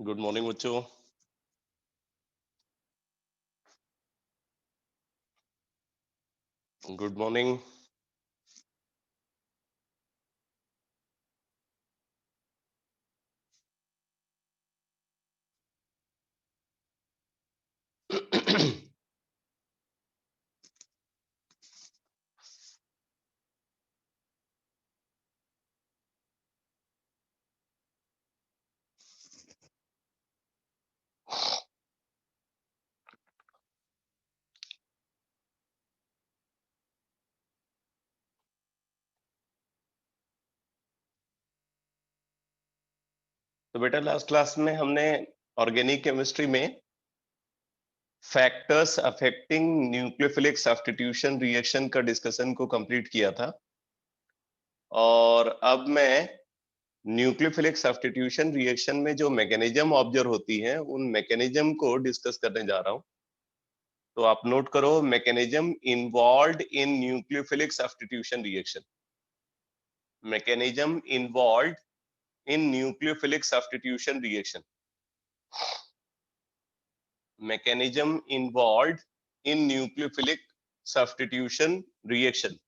Good morning बच्चों। Good morning. तो बेटा लास्ट क्लास में हमने ऑर्गेनिक केमिस्ट्री में factors affecting nucleophilic substitution reaction का डिस्कशन को कंप्लीट किया था और अब मैं न्यूक्लियोफिलिक सब्स्टिट्यूशन रिएक्शन में जो मैकेनिज्म ऑब्जर्व होती है उन मैकेनिज्म को डिस्कस करने जा रहा हूं। तो आप नोट करो, mechanism involved in nucleophilic substitution reaction. Mechanism involved in nucleophilic substitution reaction. Mechanism involved in nucleophilic substitution reaction.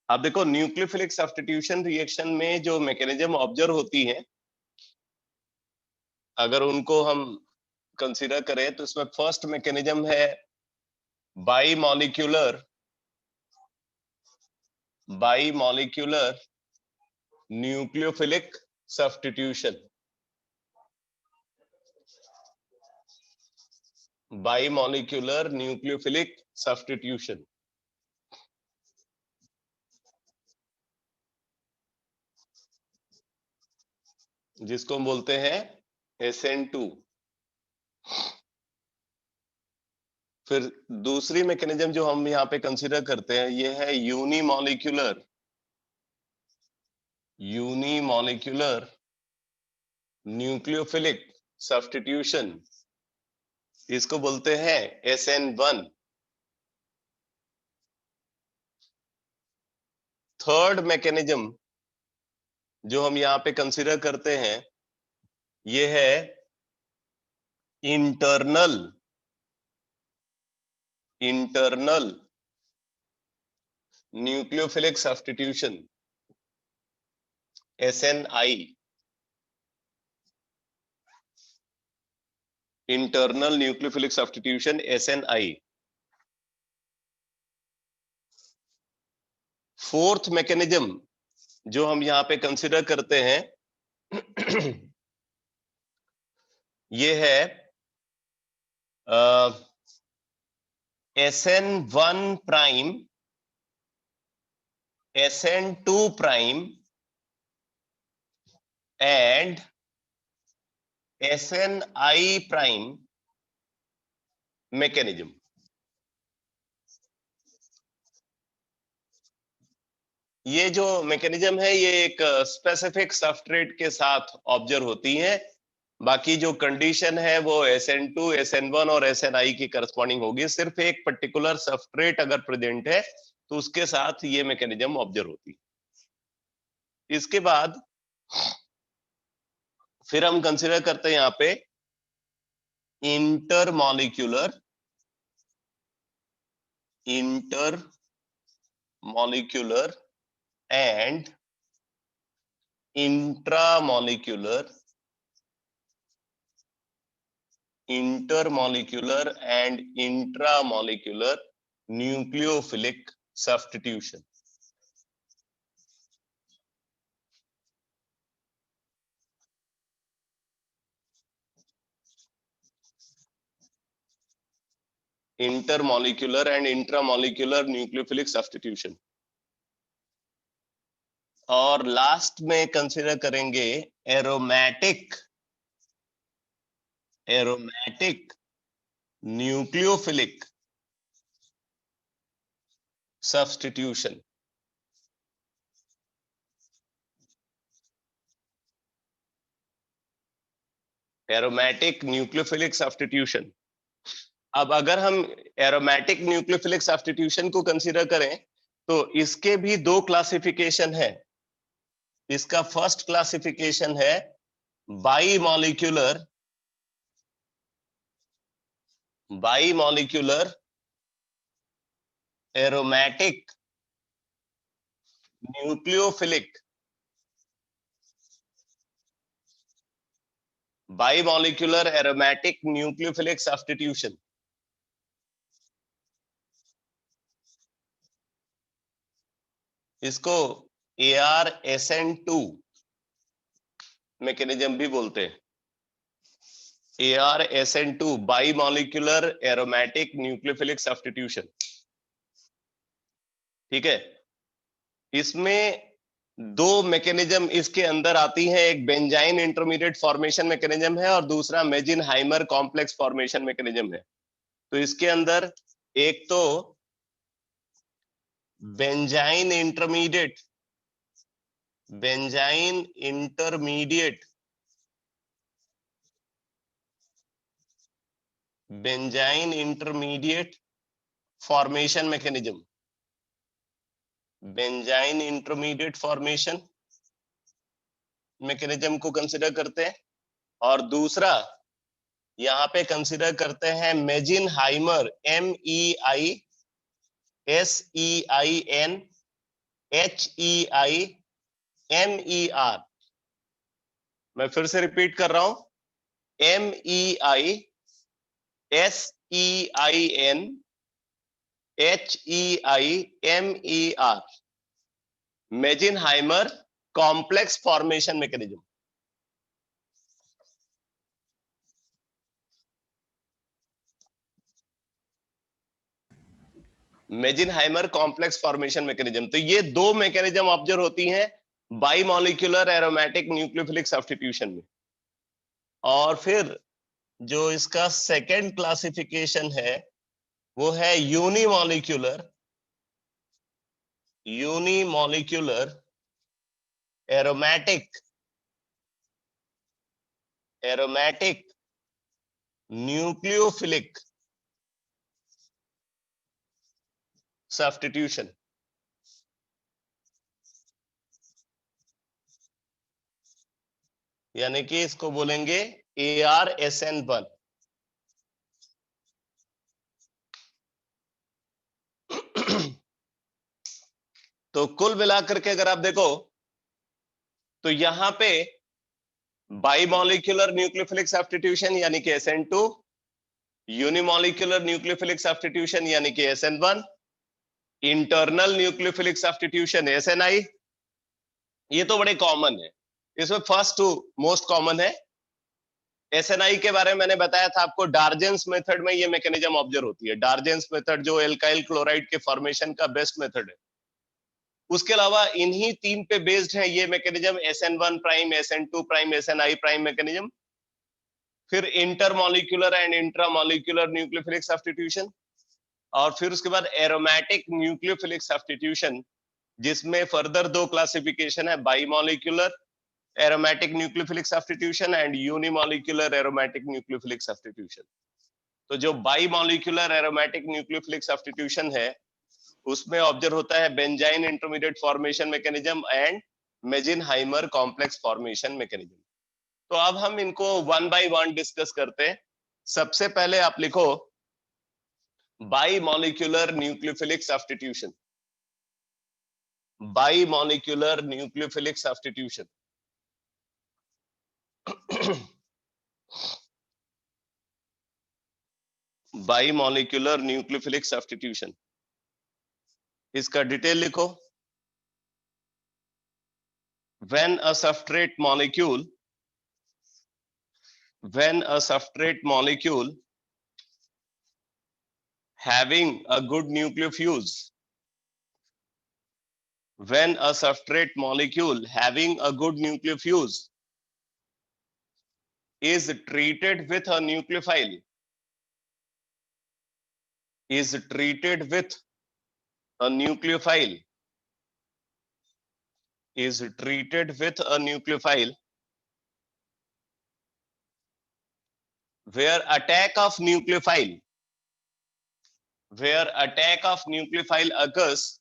अब देखो, न्यूक्लियोफिलिक सब्स्टिट्यूशन रिएक्शन में जो मैकेनिज्म ऑब्जर्व होती है, अगर उनको हम कंसीडर करें तो इसमें फर्स्ट मैकेनिज्म है बाइमॉलिक्यूलर न्यूक्लियोफिलिक सब्स्टिट्यूशन। बाइमॉलिक्यूलर न्यूक्लियोफिलिक सब्स्टिट्यूशन, जिसको हम बोलते हैं SN2। फिर दूसरी मैकेनिज्म जो हम यहाँ पे कंसीडर करते हैं ये है यूनिमॉलिक्यूलर न्यूक्लियोफिलिक सब्स्टिट्यूशन, इसको बोलते हैं SN1। थर्ड मैकेनिज्म जो हम यहाँ पे कंसीडर करते हैं ये है internal nucleophilic substitution, SNI। Internal nucleophilic substitution SNI। Fourth mechanism जो हम यहाँ पे कंसीडर करते हैं ये है SN1 prime, SN2 prime and SNI prime mechanism. ये जो मैकेनिज्म है ये एक स्पेसिफिक सबस्ट्रेट के साथ ऑब्जर्व होती है, बाकी जो कंडीशन है वो SN2, SN1 और SNI की करस्पॉन्डिंग होगी। सिर्फ एक पर्टिकुलर सबस्ट्रेट अगर प्रेजेंट है तो उसके साथ ये मैकेनिज्म ऑब्जर्व होती है। इसके बाद फिर हम कंसीडर करते हैं यहाँ पे intermolecular and intramolecular and intramolecular nucleophilic substitution. Intermolecular and intramolecular nucleophilic substitution. और लास्ट में कंसीडर करेंगे aromatic nucleophilic substitution. Aromatic nucleophilic substitution. अब अगर हम एरोमेटिक न्यूक्लियोफिलिक सब्स्टिट्यूशन को कंसीडर करें तो इसके भी दो क्लासिफिकेशन है। इसका फर्स्ट क्लासिफिकेशन है bimolecular aromatic nucleophilic bimolecular aromatic nucleophilic substitution. इसको ARSN2 मैकेनिज्म भी बोलते हैं। ARSN2 बाईमॉलिक्यूलर aromatic nucleophilic substitution. ठीक है, इसमें दो मैकेनिज्म इसके अंदर आती हैं, एक बेंजाइन इंटरमीडिएट फॉर्मेशन मैकेनिज्म है और दूसरा मेजिनहाइमर कॉम्प्लेक्स फॉर्मेशन मैकेनिज्म है। तो इसके अंदर एक तो benzene intermediate formation mechanism, benzene intermediate formation mechanism को कंसिडर करते हैं, और दूसरा यहां पे कंसिडर करते हैं मेजिनहाइमर MEISEINHEIMER। मैं फिर से रिपीट कर रहा हूं, MEISEINHEIMER, Meisenheimer complex formation mechanism. Meisenheimer complex formation mechanism. तो ये दो मैकेनिज्म ऑब्जर्व होती हैं बाईमॉलिक्यूलर एरोमेटिक न्यूक्लियोफिलिक सब्स्टिट्यूशन में। और फिर जो इसका सेकेंड क्लासिफिकेशन है वो है यूनिमॉलिक्यूलर एरोमेटिक न्यूक्लियोफिलिक सब्स्टिट्यूशन। यानी कि इसको बोलेंगे ARSN1। तो कुल मिलाकर के अगर आप देखो तो यहां पे बाईमॉलिक्यूलर न्यूक्लियोफिलिक सब्स्टिट्यूशन यानी कि SN2, यूनिमॉलिक्यूलर न्यूक्लियोफिलिक सब्स्टिट्यूशन यानी कि SN1, internal nucleophilic substitution SNI। ये तो बड़े कॉमन है, इसमें फर्स्ट टू मोस्ट कॉमन है। SNI के बारे में मैंने बताया था आपको, डार्जेंस मेथड में ये मैकेनिज्म ऑब्जर्व होती है। डार्जेंस मेथड जो एल्काइल क्लोराइड के फॉर्मेशन का बेस्ट मेथड है। उसके अलावा इन्हीं तीन पे बेस्ड है ये mechanism, SN1 prime, SN2 prime, SNI prime mechanism. फिर intermolecular and intramolecular nucleophilic substitution, और फिर उसके बाद एरोमेटिक न्यूक्लियोफिलिक सब्स्टिट्यूशन, जिसमें फर्दर दो क्लासिफिकेशन है, bimolecular aromatic nucleophilic substitution and unimolecular aromatic nucleophilic substitution. तो जो बाईमॉलिक्यूलर एरोमेटिक न्यूक्लियोफिलिक सब्स्टिट्यूशन है उसमें ऑब्जर्व होता है benzyne intermediate formation mechanism and Meisenheimer complex formation mechanism. तो अब हम इनको वन बाय वन डिस्कस करते हैं। सबसे पहले आप लिखो bimolecular nucleophilic substitution. Bimolecular nucleophilic substitution bimolecular nucleophilic substitution, इसका डिटेल लिखो। when a substrate molecule having a good nucleofuse, when a substrate molecule having a good nucleofuse is treated with a nucleophile, is treated with a nucleophile, is treated with a nucleophile, where attack of nucleophile occurs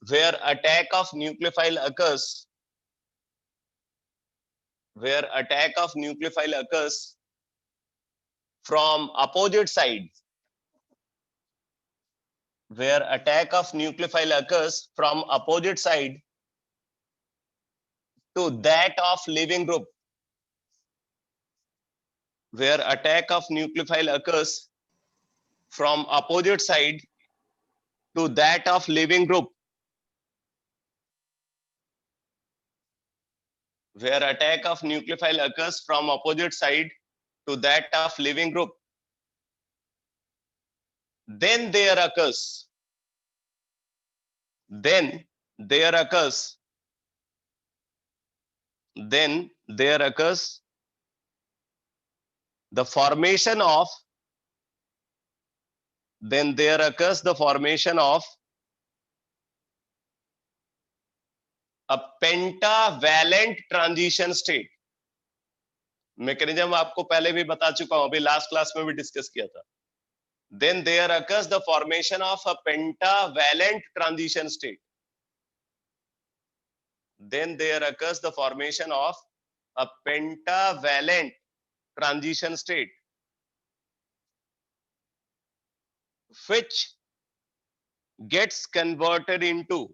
where attack of nucleophile occurs, where attack of nucleophile occurs from opposite side, where attack of nucleophile occurs from opposite side to that of living group, where attack of nucleophile occurs from opposite side to that of living group, where attack of nucleophile occurs from opposite side to that of living group, then there occurs then there occurs the formation of a pentavalent transition state. Mechanism आपको पहले भी बता चुका हूं, अभी last class में भी discuss किया था. Then there occurs the formation of a pentavalent transition state. Then there occurs the formation of a pentavalent transition state, which gets converted into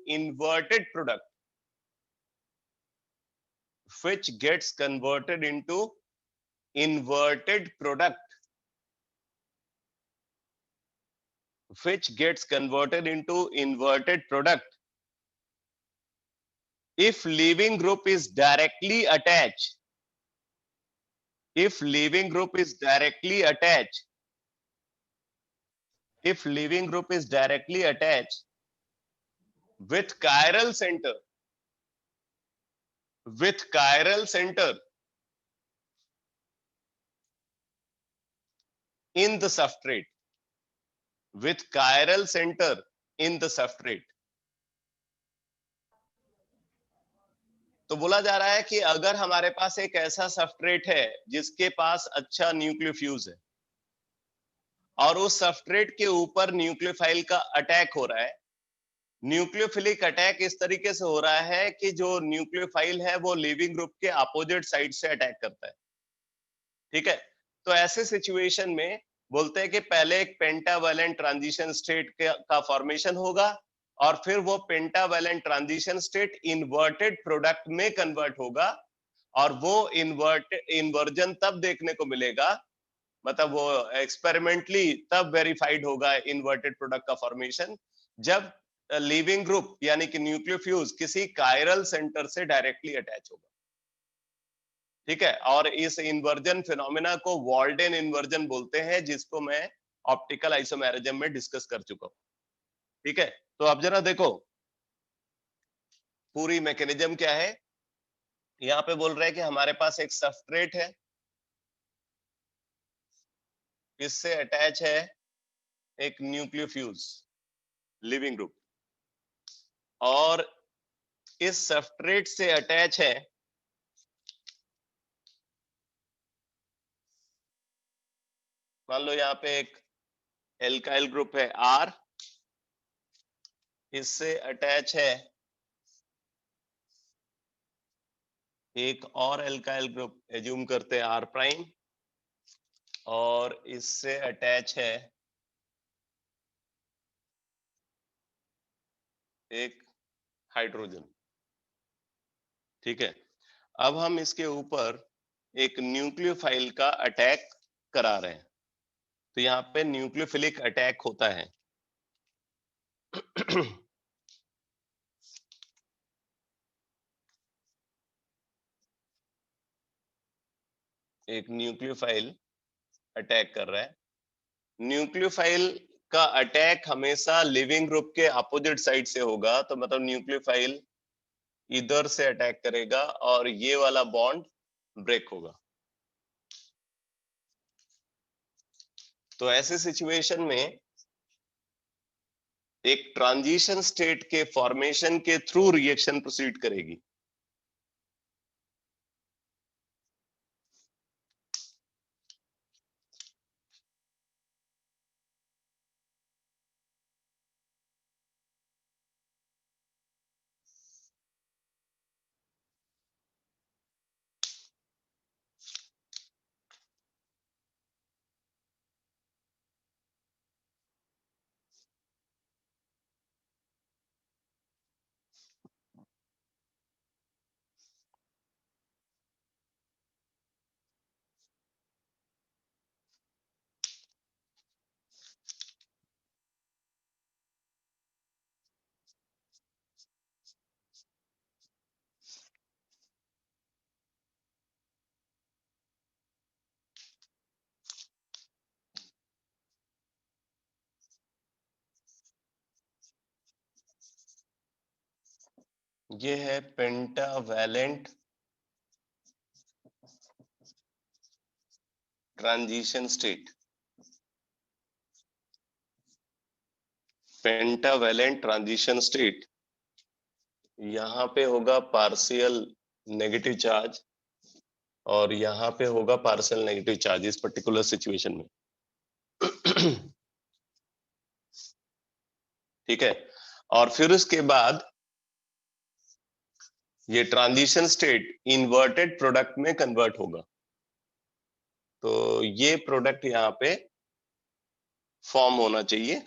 inverted product, which gets converted into inverted product, which gets converted into inverted product if living group is directly attached, if living group is directly attached with chiral center in the substrate, with chiral center in the substrate. तो बोला जा रहा है कि अगर हमारे पास एक ऐसा सबस्ट्रेट है जिसके पास अच्छा न्यूक्लियोफ्यूज है और उस सबस्ट्रेट के ऊपर न्यूक्लियोफाइल का अटैक हो रहा है, न्यूक्लियोफिलिक अटैक इस तरीके से हो रहा है कि जो न्यूक्लियोफाइल है वो लिविंग ग्रुप के अपोजिट साइड से अटैक करता है. ठीक है, तो ऐसे सिचुएशन में बोलते हैं कि पहले एक पेंटावैलेंट ट्रांजिशन स्टेट का फॉर्मेशन होगा और फिर वो pentavalent transition state inverted product में कन्वर्ट होगा और वो इन्वर्जन तब देखने को मिलेगा, मतलब वो एक्सपेरिमेंटली तब वेरीफाइड होगा इन्वर्टेड प्रोडक्ट का फॉर्मेशन जब लिविंग ग्रुप यानी कि न्यूक्लियोफ्यूज किसी कायरल सेंटर से डायरेक्टली अटैच होगा. ठीक है, और इस इन्वर्जन फिनोमेना को वॉल्डेन इन्वर्जन बोलते हैं, जिसको मैं ऑप्टिकल आइसोमेरिज्म में डिस्कस कर चुका हूं. ठीक है, तो अब जरा देखो पूरी मैकेनिज्म क्या है. यहाँ पे बोल रहे हैं कि हमारे पास एक सबस्ट्रेट है, इससे अटैच है एक न्यूक्लियोफ्यूज लिविंग ग्रुप और इस सबस्ट्रेट से अटैच है मान लो यहाँ पे एक एल्काइल ग्रुप है R, इससे अटैच है एक और एल्काइल ग्रुप एज्यूम करते हैं R प्राइम और इससे अटैच है एक हाइड्रोजन. ठीक है, अब हम इसके ऊपर एक न्यूक्लियोफाइल का अटैक करा रहे हैं, तो यहाँ पे न्यूक्लियोफिलिक अटैक होता है. एक न्यूक्लियोफाइल अटैक कर रहा है. न्यूक्लियोफाइल का अटैक हमेशा लिविंग ग्रुप के अपोजिट साइड से होगा, तो मतलब न्यूक्लियोफाइल इधर से अटैक करेगा और ये वाला बॉन्ड ब्रेक होगा. तो ऐसे सिचुएशन में एक ट्रांजिशन स्टेट के फॉर्मेशन के थ्रू रिएक्शन प्रोसीड करेगी. ये है pentavalent transition state. Pentavalent transition state, यहाँ पे होगा पार्शियल नेगेटिव चार्ज और यहाँ पे होगा पार्शियल नेगेटिव चार्ज इस पर्टिकुलर सिचुएशन में। ठीक है, और फिर उसके बाद ये ट्रांजिशन स्टेट इन्वर्टेड प्रोडक्ट में कन्वर्ट होगा। तो ये प्रोडक्ट यहाँ पे फॉर्म होना चाहिए।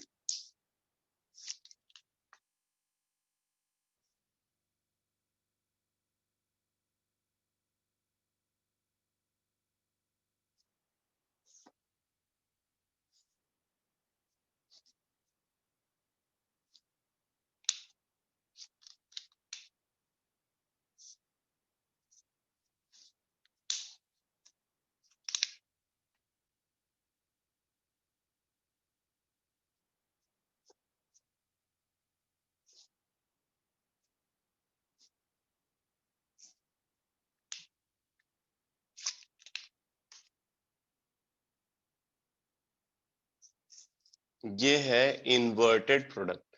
ये है इन्वर्टेड प्रोडक्ट।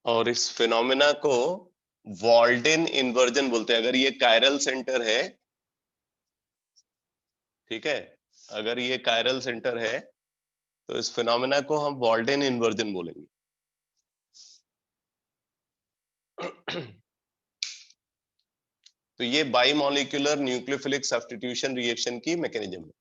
और इस फिनोमेना को वॉल्डेन इन्वर्जन बोलते हैं। अगर ये कायरल सेंटर है, ठीक है, अगर ये कायरल सेंटर है तो इस फिनोमेना को हम वॉल्डेन इन्वर्जन बोलेंगे। तो ये बाइमॉलिक्यूलर न्यूक्लियोफिलिक सब्स्टिट्यूशन रिएक्शन की मैकेनिज्म है।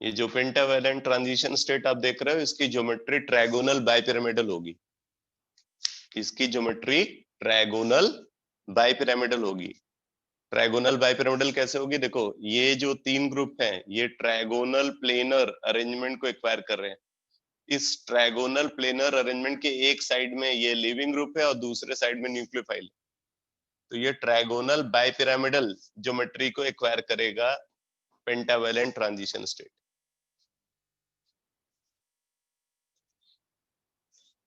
ये जो पेंटावैलेंट ट्रांजिशन स्टेट आप देख रहे हो, इसकी ज्योमेट्री ट्रायगोनल बाइपिरामिडल होगी। इसकी ज्योमेट्री ट्रायगोनल बाइपिरामिडल होगी। ट्रायगोनल बाइपिरामिडल कैसे होगी? देखो, ये जो तीन ग्रुप हैं ये ट्रायगोनल प्लेनर अरेंजमेंट को एक्वायर कर रहे हैं। इस ट्रायगोनल प्लेनर अरेंजमेंट के एक साइड में ये लिविंग ग्रुप है और दूसरे साइड में न्यूक्लियोफाइल। तो ये ट्रायगोनल बाइपिरामिडल ज्योमेट्री को एक्वायर करेगा पेंटावैलेंट ट्रांजिशन स्टेट।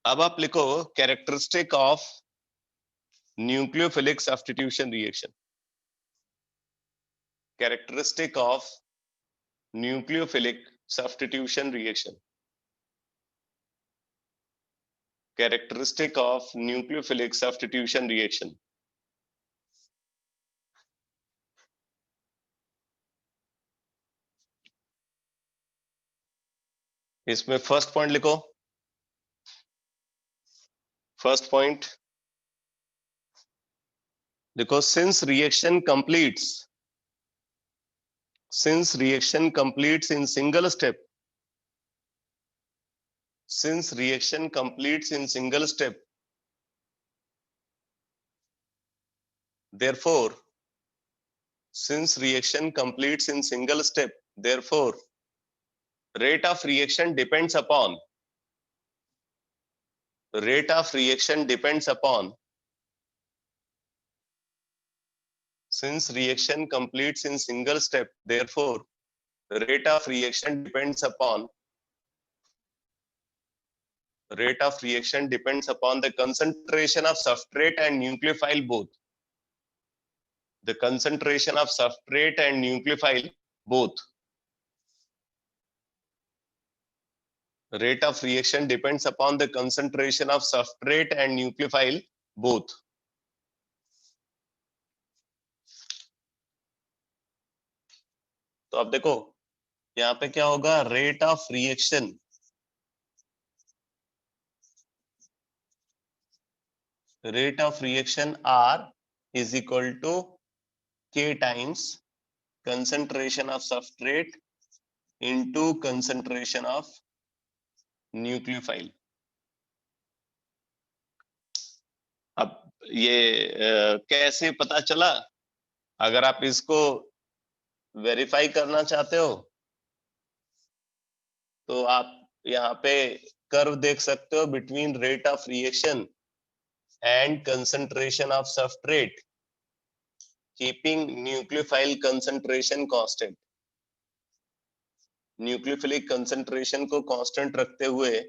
अब आप लिखो characteristic of nucleophilic substitution reaction. Characteristic of nucleophilic substitution reaction. Characteristic of nucleophilic substitution reaction. इसमें फर्स्ट पॉइंट लिखो। फर्स्ट पॉइंट देखो, since reaction completes in single step, since reaction completes in single step, therefore, since reaction completes in single step, therefore, rate of reaction depends upon, rate of reaction depends upon, since reaction completes in single step, therefore, rate of reaction depends upon, rate of reaction depends upon the concentration of substrate and nucleophile both. The concentration of substrate and nucleophile both. Rate of reaction depends upon the concentration of substrate and nucleophile both. तो अब देखो यहाँ पे क्या होगा, rate of reaction, rate of reaction R is equal to K times concentration of substrate into concentration of nucleophile. अब ये कैसे पता चला? अगर आप इसको वेरीफाई करना चाहते हो तो आप यहाँ पे कर्व देख सकते हो between rate of reaction and concentration of substrate keeping nucleophile concentration constant. Nucleophilic concentration को कांस्टेंट रखते हुए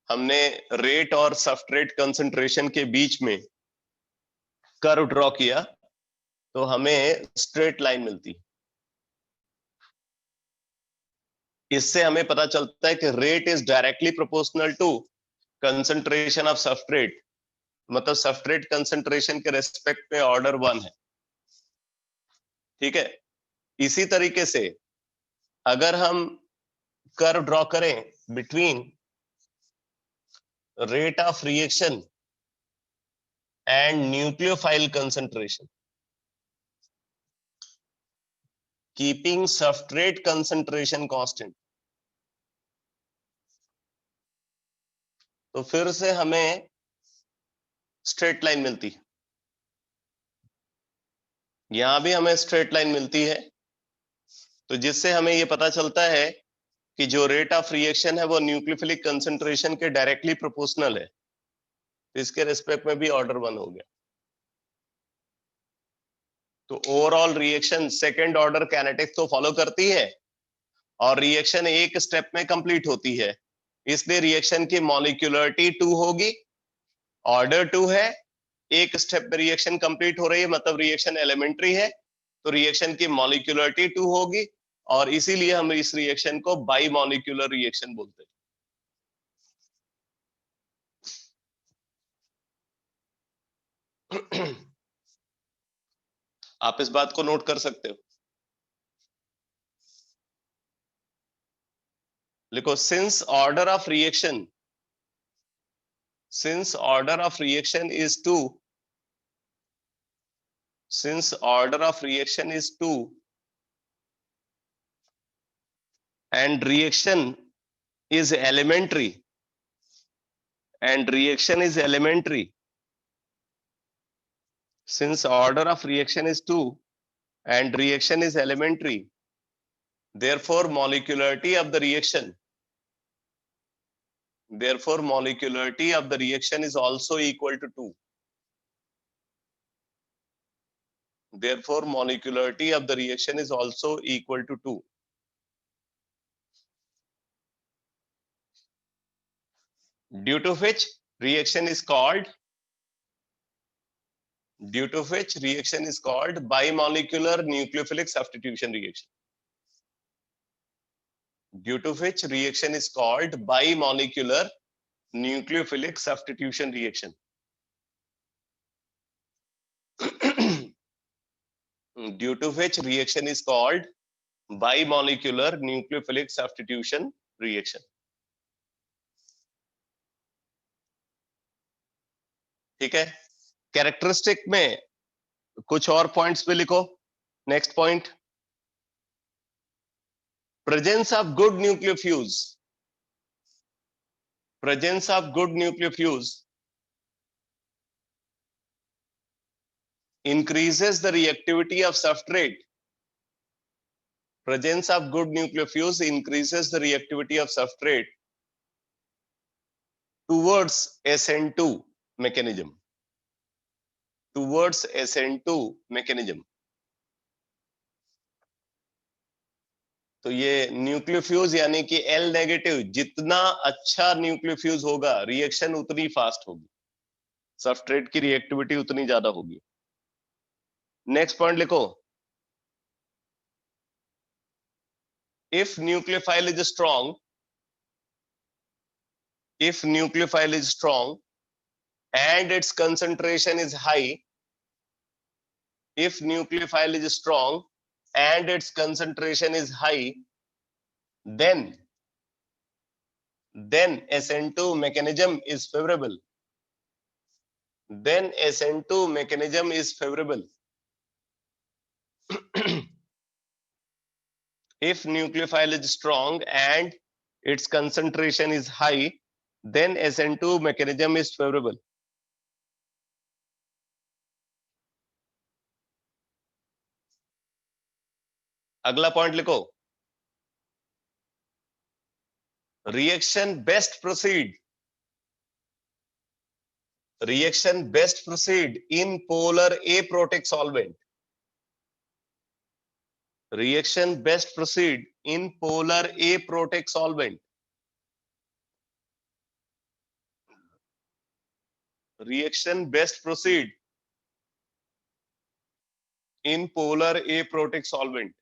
हमने रेट और सबस्ट्रेट कंसंट्रेशन के बीच में कर्व ड्रॉ किया तो हमें स्ट्रेट लाइन मिलती। इससे हमें पता चलता है कि rate is directly proportional to concentration of substrate, मतलब सबस्ट्रेट कंसंट्रेशन के रेस्पेक्ट में ऑर्डर 1 है। ठीक है, इसी तरीके से अगर हम कर्व ड्रॉ करें between rate of reaction and nucleophile concentration keeping substrate concentration constant, तो फिर से हमें स्ट्रेट लाइन मिलती। यहां भी हमें स्ट्रेट लाइन मिलती है, तो जिससे हमें यह पता चलता है कि जो रेट ऑफ रिएक्शन है वो न्यूक्लियोफिलिक कंसंट्रेशन के डायरेक्टली प्रोपोर्शनल है, तो इसके रेस्पेक्ट में भी ऑर्डर 1 हो गया। तो overall reaction second order kinetics तो फॉलो करती है और रिएक्शन एक स्टेप में कंप्लीट होती है, इसलिए रिएक्शन की मॉलिक्यूलरिटी 2 होगी, ऑर्डर 2 है, एक स्टेप में रिएक्शन कंप्लीट हो रही है, मतलब रिएक्शन एलिमेंट्री है, तो रिएक्शन की मॉलिक्यूलरिटी 2 होगी और इसीलिए हम इस रिएक्शन को बाई मॉलिक्यूलर रिएक्शन बोलते हैं। आप इस बात को नोट कर सकते हो। लिखो, since order of reaction is 2, since order of reaction is 2 and reaction is elementary since order of reaction is 2 and reaction is elementary, therefore molecularity of the reaction is also equal to 2. Therefore molecularity of the reaction is also equal to 2. Due to which reaction is called bimolecular nucleophilic substitution reaction. Due to which reaction is called bimolecular nucleophilic substitution reaction. Due to which reaction is called bimolecular nucleophilic substitution reaction. ठीक है, characteristic में कुछ और points पे लिखो। Next point, presence of good nucleofuse increases the reactivity of substrate. Presence of good nucleofuse increases the reactivity of substrate towards SN2 mechanism. Towards SN2 mechanism. तो ये न्यूक्लियोफ्यूज यानी कि L नेगेटिव, जितना अच्छा न्यूक्लियोफ्यूज होगा रिएक्शन उतनी फास्ट होगी, सबस्ट्रेट की रिएक्टिविटी उतनी ज्यादा होगी। नेक्स्ट पॉइंट लिखो, if nucleophile is strong and its concentration is high, if nucleophile is strong and its concentration is high, then SN2 mechanism is favorable. Then SN2 mechanism is favorable. If nucleophile is strong and its concentration is high, then SN2 mechanism is favorable. अगला point लिखो, reaction best proceed in polar aprotic solvent. Reaction best proceed in polar aprotic solvent. Reaction best proceed in polar aprotic solvent.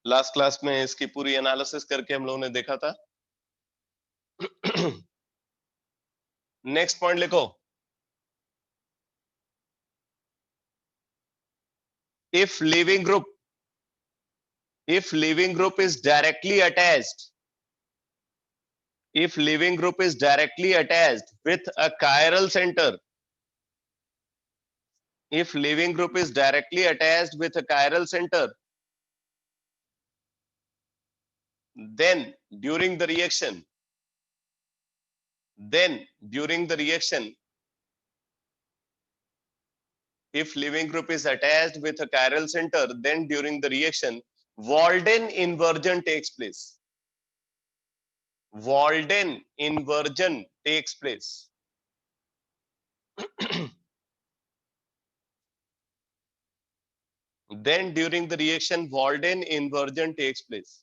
Last class में इसकी पूरी analysis करके हम लोगों ने देखा था. नेक्स्ट पॉइंट लिखो, if leaving group is directly attached with a chiral center, then during the reaction, if leaving group is attached with a chiral center, then during the reaction, Walden inversion takes place. Walden inversion takes place. Then during the reaction, Walden inversion takes place.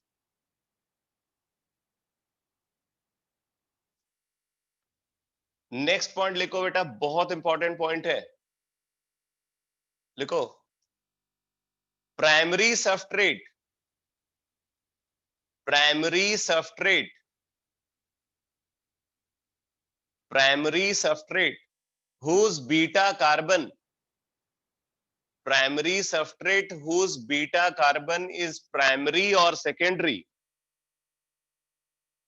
Next point लिखो बेटा, बहुत important point है. लिखो, primary substrate whose beta carbon is primary or secondary.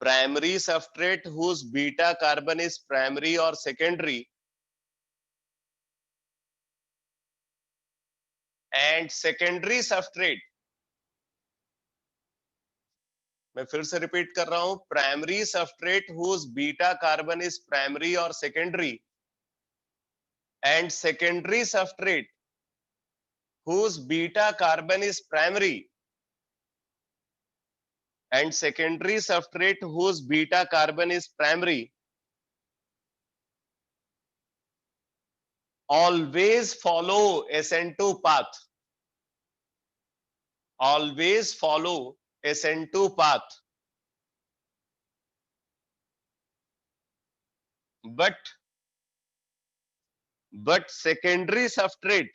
Primary substrate whose beta carbon is primary or secondary, and secondary substrate, मैं फिर से repeat कर रहा हूं, primary substrate whose beta carbon is primary और secondary, and secondary substrate whose beta carbon is primary, and secondary substrate whose beta carbon is primary, always follow SN2 path. But secondary substrate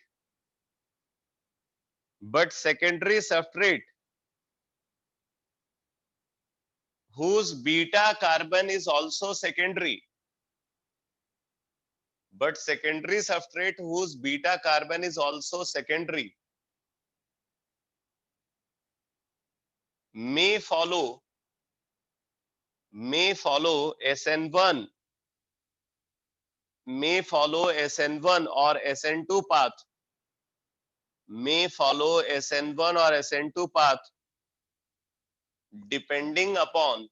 whose beta carbon is also secondary, may follow SN1 or SN2 path, depending upon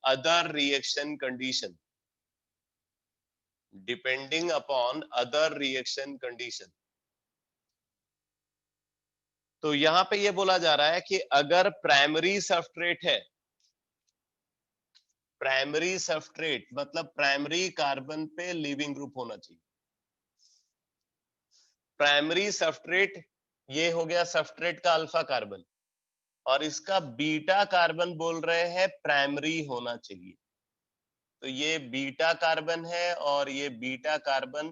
other reaction condition. तो यहां पे ये बोला जा रहा है कि अगर प्राइमरी सबस्ट्रेट मतलब प्राइमरी कार्बन पे लीविंग ग्रुप होना चाहिए. प्राइमरी सबस्ट्रेट ये हो गया सबस्ट्रेट का अल्फा कार्बन, और इसका बीटा कार्बन बोल रहे हैं प्राइमरी होना चाहिए. तो ये बीटा कार्बन है और ये बीटा कार्बन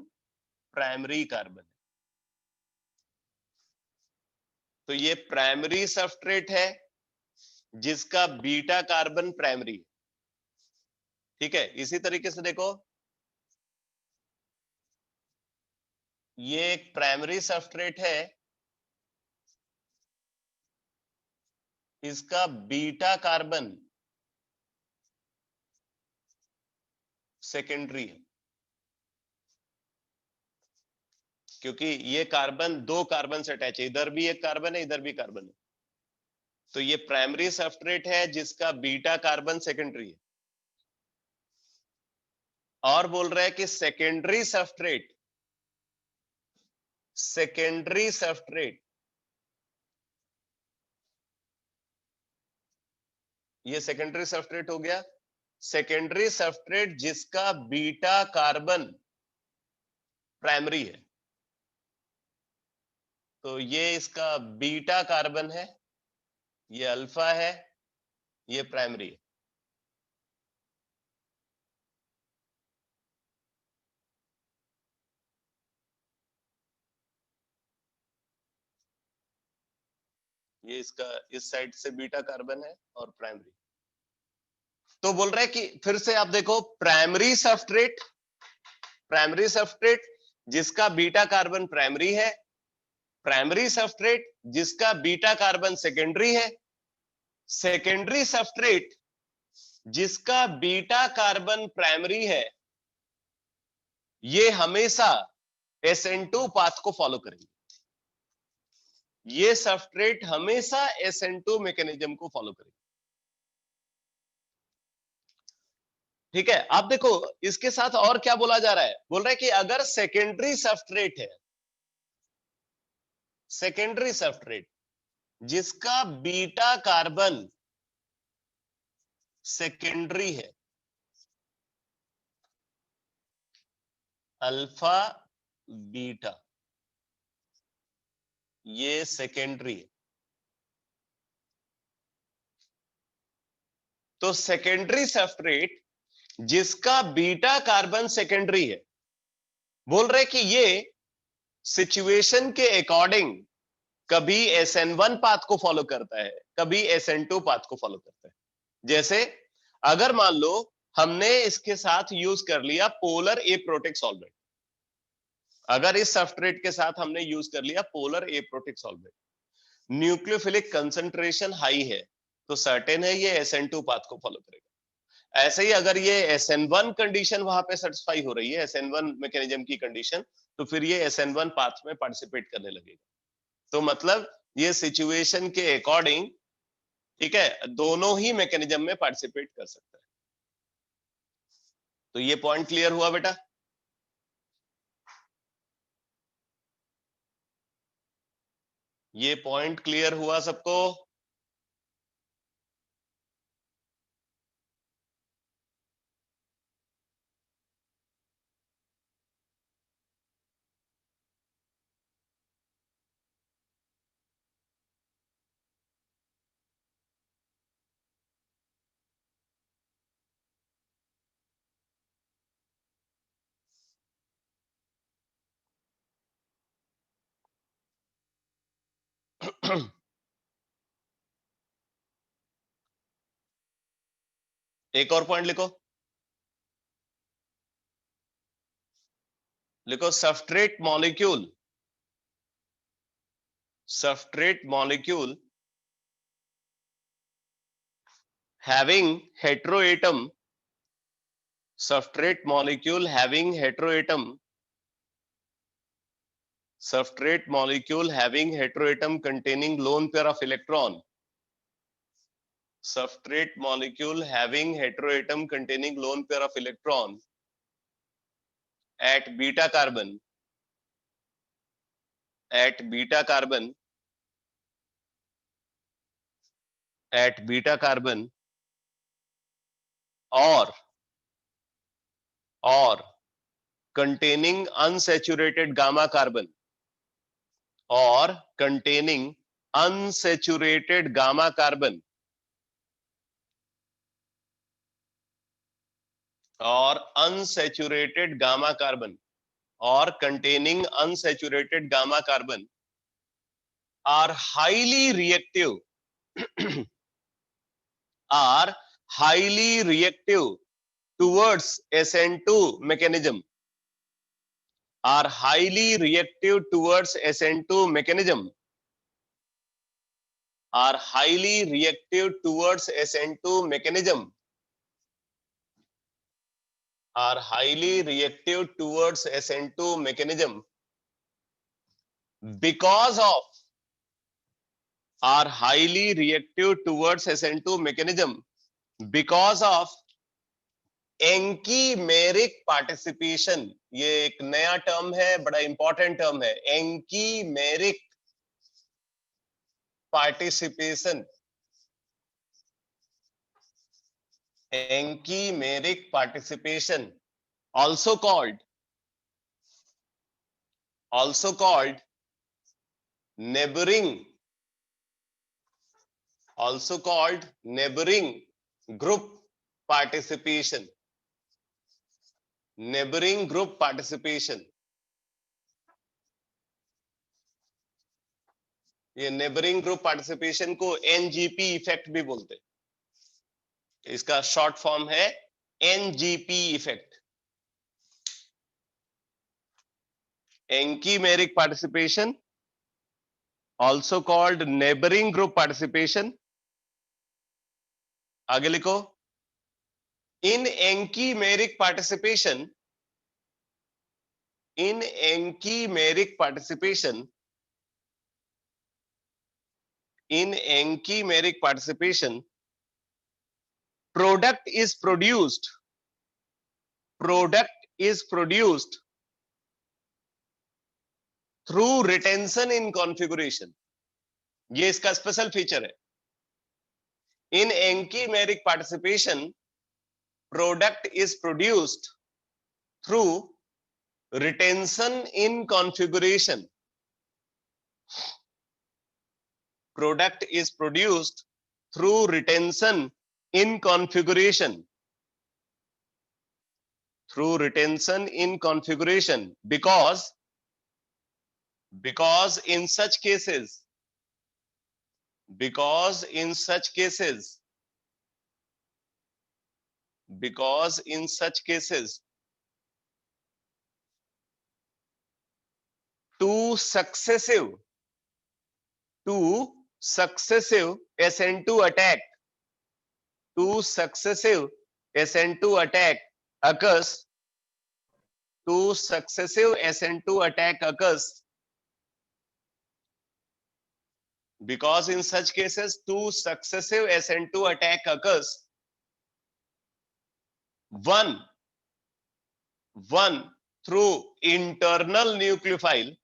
प्राइमरी कार्बन है. तो ये प्राइमरी सबस्ट्रेट है जिसका बीटा कार्बन प्राइमरी है. ठीक है, इसी तरीके से देखो, ये एक प्राइमरी सबस्ट्रेट है, इसका बीटा कार्बन सेकेंडरी है. क्योंकि ये कार्बन 2 कार्बन से अटैच है, इधर भी एक कार्बन है, इधर भी कार्बन है। तो ये प्राइमरी सबस्ट्रेट है जिसका बीटा कार्बन सेकेंडरी है। और बोल रहा है कि सेकेंडरी सबस्ट्रेट ये सेकेंडरी सबस्ट्रेट हो गया। सेकेंडरी सबस्ट्रेट जिसका बीटा कार्बन प्राइमरी है, तो ये इसका बीटा कार्बन है, ये अल्फा है, ये प्राइमरी है। ये इसका इस साइड से बीटा कार्बन है और प्राइमरी। तो बोल रहा है कि फिर से आप देखो, प्राइमरी सबस्ट्रेट जिसका बीटा कार्बन प्राइमरी है, प्राइमरी सबस्ट्रेट जिसका बीटा कार्बन सेकेंडरी है, सेकेंडरी सबस्ट्रेट जिसका बीटा कार्बन प्राइमरी है, ये हमेशा SN2 पाथ को फॉलो करेंगे। ये सबस्ट्रेट हमेशा SN2 मैकेनिज्म को फॉलो करेंगे। ठीक है, आप देखो इसके साथ और क्या बोला जा रहा है। बोल रहा है कि अगर सेकेंडरी सबस्ट्रेट है, सेकेंडरी सबस्ट्रेट जिसका बीटा कार्बन सेकेंडरी है, अल्फा बीटा ये सेकेंडरी है, तो सेकेंडरी सबस्ट्रेट जिसका बीटा कार्बन सेकेंडरी है, बोल रहे कि ये सिचुएशन के अकॉर्डिंग कभी SN1 पाथ को फॉलो करता है, कभी SN2 पाथ को फॉलो करता है। जैसे अगर मान लो हमने इसके साथ यूज कर लिया पोलर एप्रोटिक सॉल्वेंट, अगर इस सबस्ट्रेट के साथ हमने यूज कर लिया polar aprotic solvent, nucleophilic concentration high है, तो सर्टेन है ये SN2 पाथ को फॉलो करेगा। ऐसे ही अगर ये SN1 कंडीशन वहां पे सेटिस्फाई हो रही है, SN1 मैकेनिज्म की कंडीशन, तो फिर ये SN1 पाथ में पार्टिसिपेट करने लगेगा। तो मतलब ये सिचुएशन के अकॉर्डिंग, ठीक है, दोनों ही मैकेनिज्म में पार्टिसिपेट कर सकता है। तो ये पॉइंट क्लियर हुआ बेटा? ये पॉइंट क्लियर हुआ सबको? एक और पॉइंट लिखो, लिखो substrate molecule having heteroatom, substrate molecule having heteroatom, substrate molecule having heteroatom containing lone pair of electron, substrate molecule having heteroatom containing lone pair of electron at beta carbon at beta carbon or containing unsaturated gamma carbon or containing unsaturated gamma carbon or unsaturated gamma carbon or containing unsaturated gamma carbon are highly reactive are highly reactive towards SN2 mechanism are highly reactive towards SN2 mechanism are highly reactive towards SN2 mechanism are highly reactive towards SN2 mechanism because of are highly reactive towards SN2 mechanism because of anchimeric participation. ये एक नया term है, बड़ा important term है, anchimeric participation. Anchimeric participation also called neighboring group participation। Neighbouring group participation, ये neighbouring group participation को NGP effect भी बोलते हैं। इसका शॉर्ट फॉर्म है NGP effect. Anchimeric participation also called neighbouring group participation. आगे लिखो, in anchimeric participation product is produced through retention in configuration। ये इसका स्पेशल फीचर है। In enkymeric participation, product is produced through retention in configuration। Product is produced through retention in configuration। Through retention in configuration because in such cases two successive SN2 attack occurs because in such cases two successive SN2 attack occurs, one through internal nucleophile,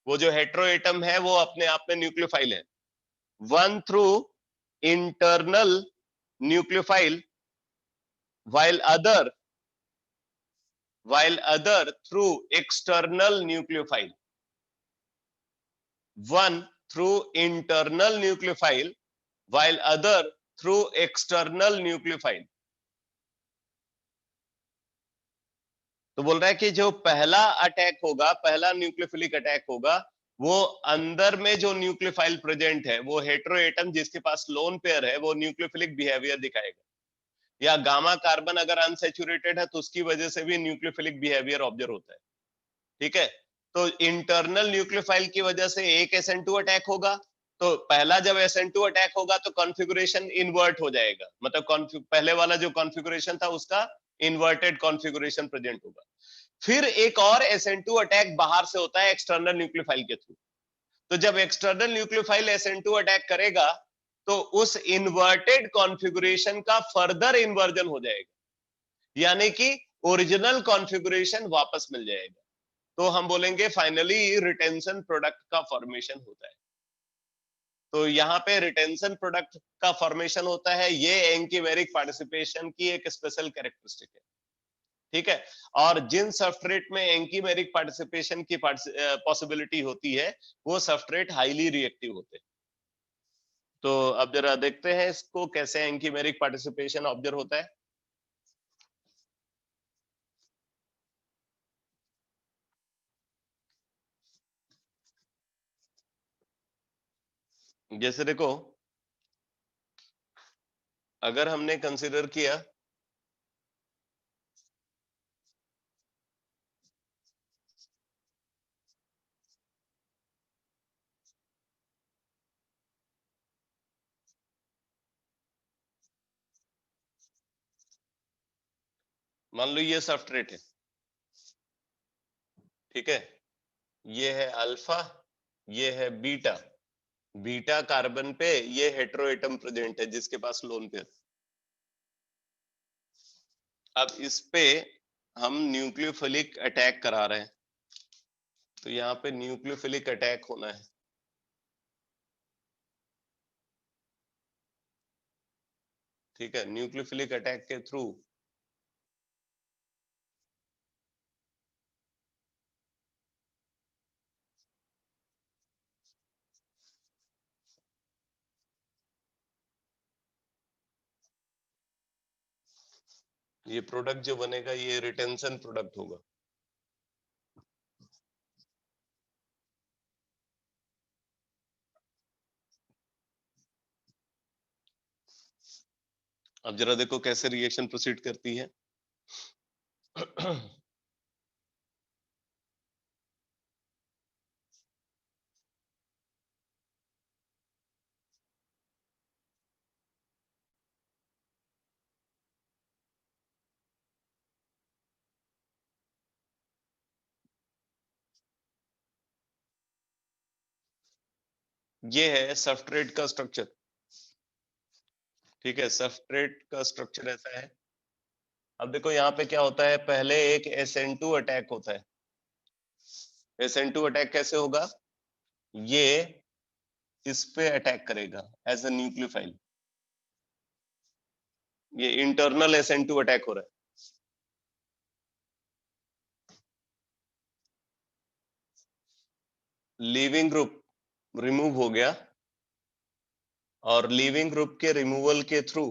वो जो heteroatom है वो अपने आप में nucleophile है। One through internal nucleophile while other through external nucleophile। One through internal nucleophile while other through external nucleophile। तो बोल रहा है कि जो पहला अटैक होगा, पहला न्यूक्लियोफिलिक अटैक होगा, वो अंदर में जो न्यूक्लियोफाइल प्रेजेंट है, वो हेट्रोएटम जिसके पास लोन पेयर है, वो न्यूक्लियोफिलिक बिहेवियर दिखाएगा। या गामा कार्बन अगर अनसैचुरेटेड है तो उसकी वजह से भी न्यूक्लियोफिलिक बिहेवियर ऑब्जर्व होता है। ठीक है, तो इंटरनल न्यूक्लियोफाइल की वजह से एक SN2 अटैक होगा। तो पहला जब SN2 अटैक होगा तो कॉन्फ़िगरेशन इन्वर्ट हो जाएगा, मतलब पहले वाला जो कॉन्फ़िगरेशन था उसका इन्वर्टेड कॉन्फ़िगरेशन प्रेजेंट होगा। फिर एक और SN2 अटैक बाहर से होता है एक्सटर्नल न्यूक्लियोफाइल के थ्रू। तो जब एक्सटर्नल न्यूक्लियोफाइल SN2 अटैक करेगा तो उस इन्वर्टेड कॉन्फ़िगरेशन का फर्दर इन्वर्जन हो जाएगा, यानी कि ओरिजिनल कॉन्फ़िगरेशन वापस मिल जाएगा। तो हम बोलेंगे फाइनली रिटेंशन प्रोडक्ट का फॉर्मेशन होता है। तो यहाँ पे रिटेंशन प्रोडक्ट का फॉर्मेशन होता है, ये एंकीमेरिक पार्टिसिपेशन की एक स्पेशल कैरेक्टरिस्टिक है। ठीक है, और जिन सब्सट्रेट में एंकीमेरिक पार्टिसिपेशन की पॉसिबिलिटी होती है वो सब्सट्रेट हाईली रिएक्टिव होते हैं। तो अब जरा देखते हैं इसको कैसे एंकीमेरिक पार्टिसिपेशन ऑब्जर्व होता है। जैसे देखो, अगर हमने कंसीडर किया मान लो ये सब्सट्रेट है, ठीक है, ये है अल्फा, ये है बीटा। बीटा कार्बन पे ये हेटेरो एटम प्रेजेंट है जिसके पास लोन पेयर। अब इस पे हम न्यूक्लियोफिलिक अटैक करा रहे हैं, तो यहाँ पे न्यूक्लियोफिलिक अटैक होना है। ठीक है, न्यूक्लियोफिलिक अटैक के थ्रू ये प्रोडक्ट जो बनेगा ये रिटेंशन प्रोडक्ट होगा। अब जरा देखो कैसे रिएक्शन प्रोसीड करती है। ये है सब्सट्रेट का स्ट्रक्चर। ठीक है, सब्सट्रेट का स्ट्रक्चर ऐसा है। अब देखो यहाँ पे क्या होता है, पहले एक SN2 अटैक होता है। SN2 अटैक कैसे होगा, ये इस पे अटैक करेगा एज अ न्यूक्लियोफाइल। ये इंटरनल SN2 अटैक हो रहा है। लीविंग ग्रुप रिमूव हो गया, और लीविंग ग्रुप के रिमूवल के थ्रू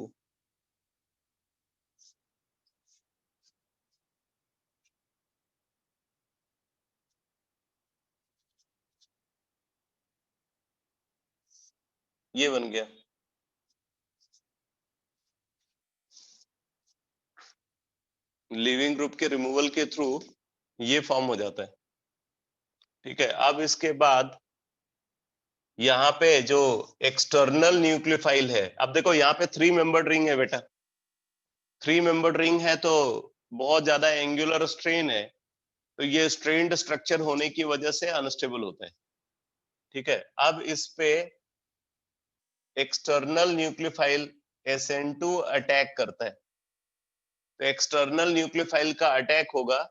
ये बन गया। लीविंग ग्रुप के रिमूवल के थ्रू ये फॉर्म हो जाता है। ठीक है, अब इसके बाद यहाँ पे जो एक्सटर्नल न्यूक्लियोफाइल है, अब देखो यहाँ पे 3 मेंबर्ड रिंग है बेटा। 3 मेंबर्ड रिंग है तो बहुत ज्यादा एंगुलर स्ट्रेन है, तो ये स्ट्रेन्ड स्ट्रक्चर होने की वजह से अनस्टेबल होता है। ठीक है, अब इस पे एक्सटर्नल न्यूक्लियोफाइल SN2 अटैक करता है, तो एक्सटर्नल न्यूक्लियोफाइल का अटैक होगा,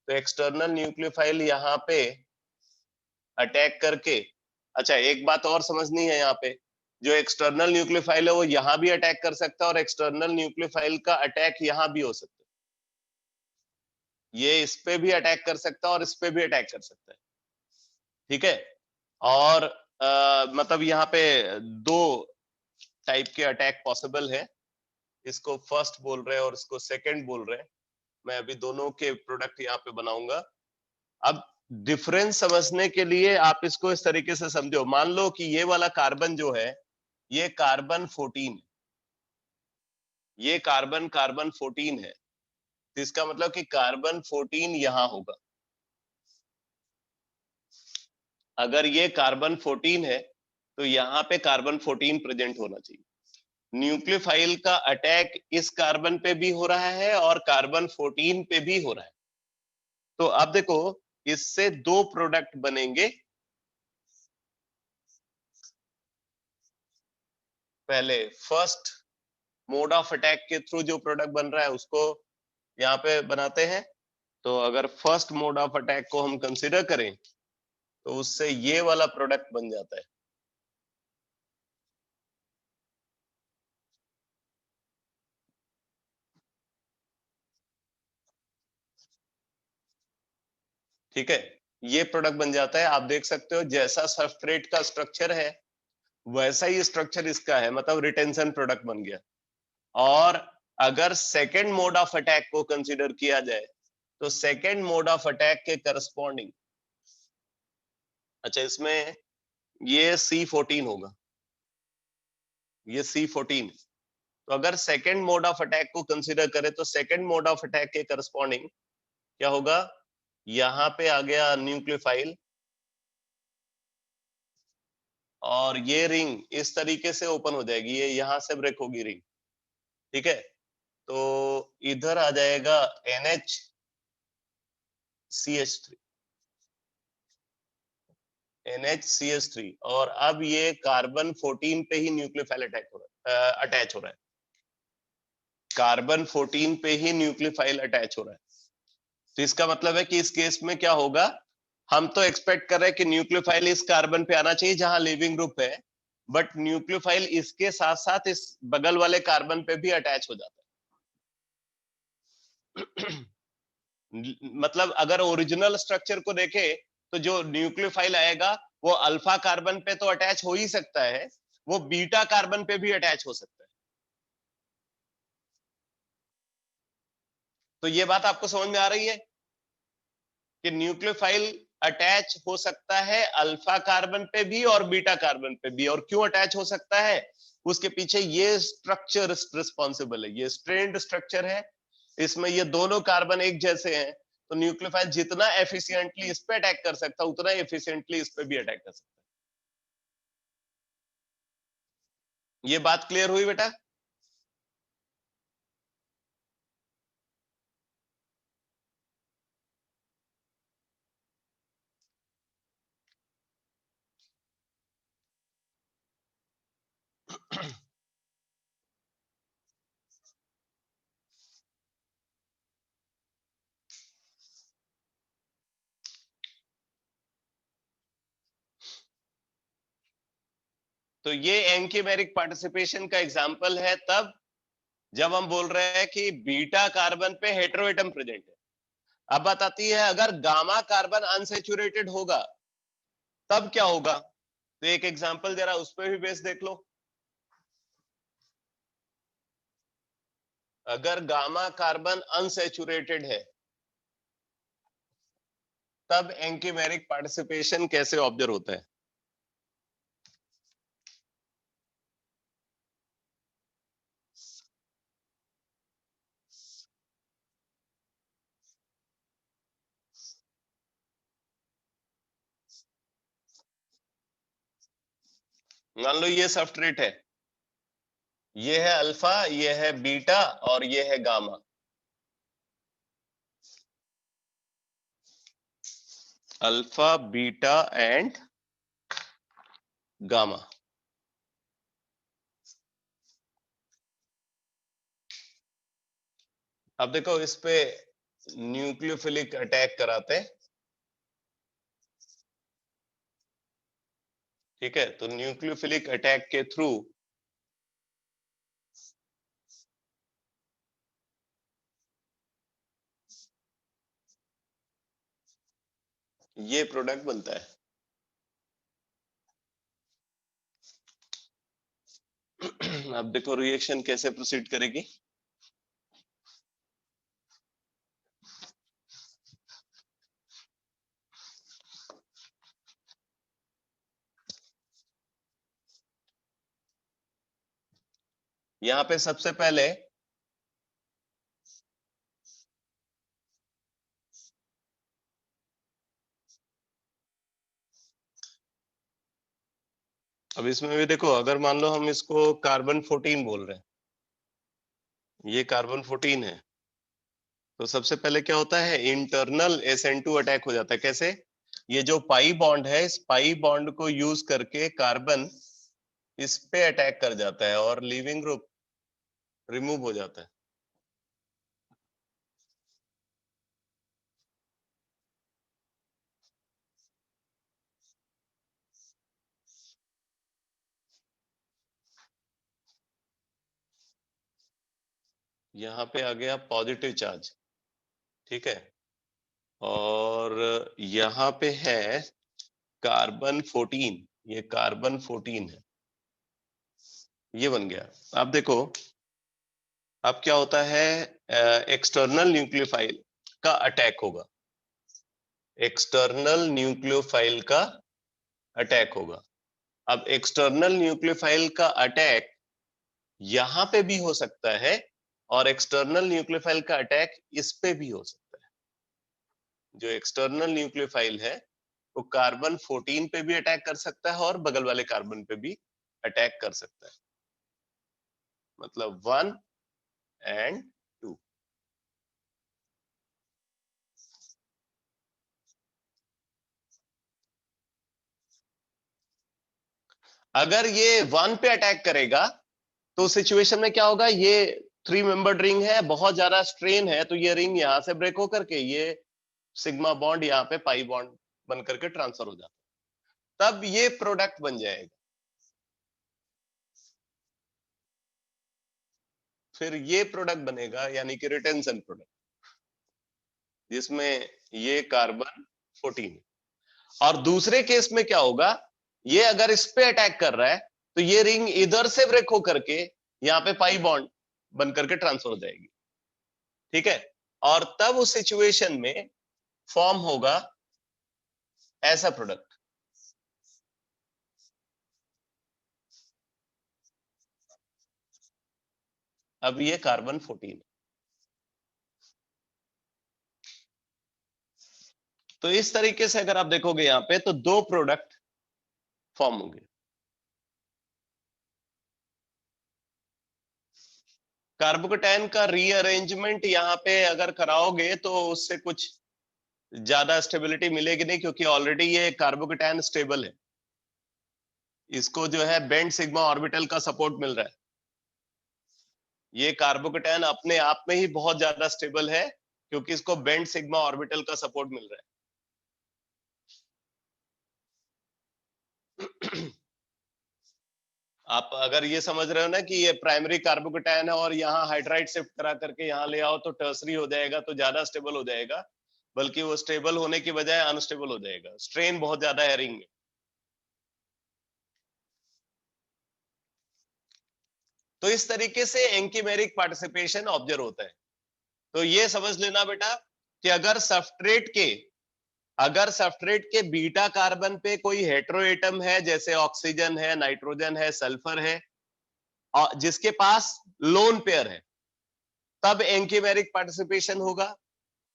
तो एक्सटर्नल न्यूक्लियोफाइल यहाँ पे अटैक करके, अच्छा एक बात और समझनी है यहाँ पे, जो एक्सटर्नल न्यूक्लियोफाइल है वो यहाँ भी अटैक कर सकता है, और एक्सटर्नल न्यूक्लियोफाइल का अटैक यहाँ भी हो सकता है। ये इस पे भी अटैक कर सकता है और इस पे भी अटैक कर सकता है। ठीक है, और मतलब यहाँ पे दो टाइप के अटैक पॉसिबल है, इसको फर्स्ट बोल रहे हैं और इसको सेकंड बोल रहे हैं। मैं अभी दोनों के प्रोडक्ट यहाँ पे बनाऊंगा। अब डिफरेंस समझने के लिए आप इसको इस तरीके से समझो, मान लो कि ये वाला कार्बन जो है ये कार्बन 14, ये कार्बन कार्बन 14 है, तो इसका मतलब कि कार्बन 14 यहां होगा। अगर ये कार्बन 14 है तो यहाँ पे कार्बन 14 प्रेजेंट होना चाहिए। न्यूक्लियोफाइल का अटैक इस कार्बन पे भी हो रहा है और कार्बन 14 पे भी हो रहा है। तो अब देखो इससे दो प्रोडक्ट बनेंगे। पहले फर्स्ट मोड ऑफ अटैक के थ्रू जो प्रोडक्ट बन रहा है उसको यहाँ पे बनाते हैं। तो अगर फर्स्ट मोड ऑफ अटैक को हम कंसीडर करें तो उससे ये वाला प्रोडक्ट बन जाता है। ठीक है, ये प्रोडक्ट बन जाता है। आप देख सकते हो जैसा सब्सट्रेट का स्ट्रक्चर है वैसा ही स्ट्रक्चर इसका है, मतलब रिटेंशन प्रोडक्ट बन गया। और अगर सेकेंड मोड ऑफ अटैक को कंसीडर किया जाए तो सेकेंड मोड ऑफ अटैक के करस्पॉन्डिंग, अच्छा इसमें ये C14 होगा, ये C14। तो अगर सेकेंड मोड ऑफ अटैक को कंसीडर करें तो सेकेंड मोड ऑफ अटैक के करस्पॉन्डिंग क्या होगा, यहाँ पे आ गया न्यूक्लियोफाइल, और ये रिंग इस तरीके से ओपन हो जाएगी, ये यहां से ब्रेक होगी रिंग। ठीक है, तो इधर आ जाएगा NH CH3। NHCH3 और अब ये कार्बन 14 पे ही न्यूक्लियोफाइल अटैच हो रहा है। कार्बन 14 पे ही न्यूक्लियोफाइल अटैच हो रहा है। तो इसका मतलब है कि इस केस में क्या होगा, हम तो एक्सपेक्ट कर रहे हैं कि न्यूक्लियोफाइल इस कार्बन पे आना चाहिए जहां लिविंग ग्रुप है, बट न्यूक्लियोफाइल इसके साथ साथ इस बगल वाले कार्बन पे भी अटैच हो जाता है। मतलब अगर ओरिजिनल स्ट्रक्चर को देखे तो जो न्यूक्लियोफाइल आएगा वो अल्फा कार्बन पे तो अटैच हो ही सकता है, वो बीटा कार्बन पे भी अटैच हो सकता है। तो ये बात आपको समझ में आ रही है कि न्यूक्लियोफाइल अटैच हो सकता है अल्फा कार्बन पे भी और बीटा कार्बन पे भी। और क्यों अटैच हो सकता है, उसके पीछे ये स्ट्रक्चर रिस्पॉन्सिबल है, ये स्ट्रेन्ड स्ट्रक्चर है, इसमें ये दोनों कार्बन एक जैसे हैं, तो न्यूक्लियोफाइल जितना एफिशिएंटली इस पे अटैक कर सकता है उतना एफिशिएंटली इस पे भी अटैक कर सकता है। ये बात क्लियर हुई बेटा? तो ये एंकीमेरिक पार्टिसिपेशन का एग्जांपल है तब जब हम बोल रहे हैं कि बीटा कार्बन पे हेटेरोएटम प्रेजेंट है। अब बात आती है अगर गामा कार्बन अनसैचुरेटेड होगा तब क्या होगा, तो एक एग्जांपल जरा उस पर भी बेस देख लो। अगर गामा कार्बन अनसैचुरेटेड है तब एंकीमेरिक पार्टिसिपेशन कैसे ऑब्जर्व होता है? मान लो ये सबस्ट्रेट है, ये है अल्फा, ये है बीटा और ये है gamma. Alpha beta and gamma. अब देखो इस पे न्यूक्लियोफिलिक अटैक कराते हैं, ठीक है? तो न्यूक्लियोफिलिक अटैक के थ्रू ये प्रोडक्ट बनता है। अब देखो रिएक्शन कैसे प्रोसीड करेगी। यहाँ पे सबसे पहले अब इसमें भी देखो, अगर मान लो हम इसको कार्बन 14 बोल रहे हैं, ये कार्बन 14 है, तो सबसे पहले क्या होता है, इंटरनल SN2 अटैक हो जाता है। कैसे? ये जो पाई बॉन्ड है, इस पाई बॉन्ड को यूज करके कार्बन इस पे अटैक कर जाता है और लीविंग ग्रुप रिमूव हो जाता है। यहाँ पे आ गया पॉजिटिव चार्ज, ठीक है? और यहाँ पे है कार्बन 14, ये कार्बन 14 है, ये बन गया। अब देखो अब क्या होता है, एक्सटर्नल न्यूक्लियोफाइल का अटैक होगा, एक्सटर्नल न्यूक्लियोफाइल का अटैक होगा। अब एक्सटर्नल न्यूक्लियोफाइल का अटैक यहाँ पे भी हो सकता है और एक्सटर्नल न्यूक्लियोफाइल का अटैक इस पे भी हो सकता है। जो एक्सटर्नल न्यूक्लियोफाइल है वो कार्बन 14 पे भी अटैक कर सकता है और बगल वाले कार्बन पे भी अटैक कर सकता है, मतलब 1 एंड 2। अगर ये 1 पे अटैक करेगा तो सिचुएशन में क्या होगा, ये 3 मेंबर्ड रिंग है, बहुत ज्यादा स्ट्रेन है, तो ये रिंग यहां से ब्रेक होकर के ये सिग्मा बॉन्ड यहाँ पे पाई बॉन्ड बन करके ट्रांसफर हो जाता है, तब ये प्रोडक्ट बन जाएगा। फिर ये प्रोडक्ट बनेगा यानी कि रिटेंशन प्रोडक्ट, जिसमें ये कार्बन 14। और दूसरे केस में क्या होगा, ये अगर इस पे अटैक कर रहा है तो ये रिंग इधर से ब्रेक होकर के यहाँ पे पाई बॉन्ड बन करके ट्रांसफर हो जाएगी, ठीक है। और तब उस सिचुएशन में फॉर्म होगा ऐसा प्रोडक्ट। अब ये कार्बन 14, तो इस तरीके से अगर आप देखोगे यहाँ पे तो 2 प्रोडक्ट फॉर्म होंगे। कार्बोकेटायन का रीअरेंजमेंट यहाँ पे अगर कराओगे तो उससे कुछ ज्यादा स्टेबिलिटी मिलेगी नहीं, क्योंकि ऑलरेडी ये कार्बोकेटायन स्टेबल है, इसको जो है बेंड सिग्मा ऑर्बिटल का सपोर्ट मिल रहा है। ये कार्बोकेटायन अपने आप में ही बहुत ज्यादा स्टेबल है, क्योंकि इसको बेंड सिग्मा ऑर्बिटल का सपोर्ट मिल रहा है। आप अगर ये समझ रहे हो ना कि ये प्राइमरी कार्बोकेटायन है और यहाँ हाइड्राइड शिफ्ट करा करके यहाँ ले आओ तो टर्सरी हो जाएगा, तो ज्यादा स्टेबल हो जाएगा, बल्कि वो स्टेबल होने की बजाय अनस्टेबल हो जाएगा, स्ट्रेन बहुत ज्यादा है रिंग में। तो इस तरीके से एंकीमेरिक पार्टिसिपेशन ऑब्जर्व होता है। तो ये समझ लेना बेटा कि अगर सब्सट्रेट के बीटा कार्बन पे कोई हेटेरो एटम है, जैसे ऑक्सीजन है, नाइट्रोजन है, सल्फर है, और जिसके पास लोन पेयर है, तब एंकीमेरिक पार्टिसिपेशन होगा।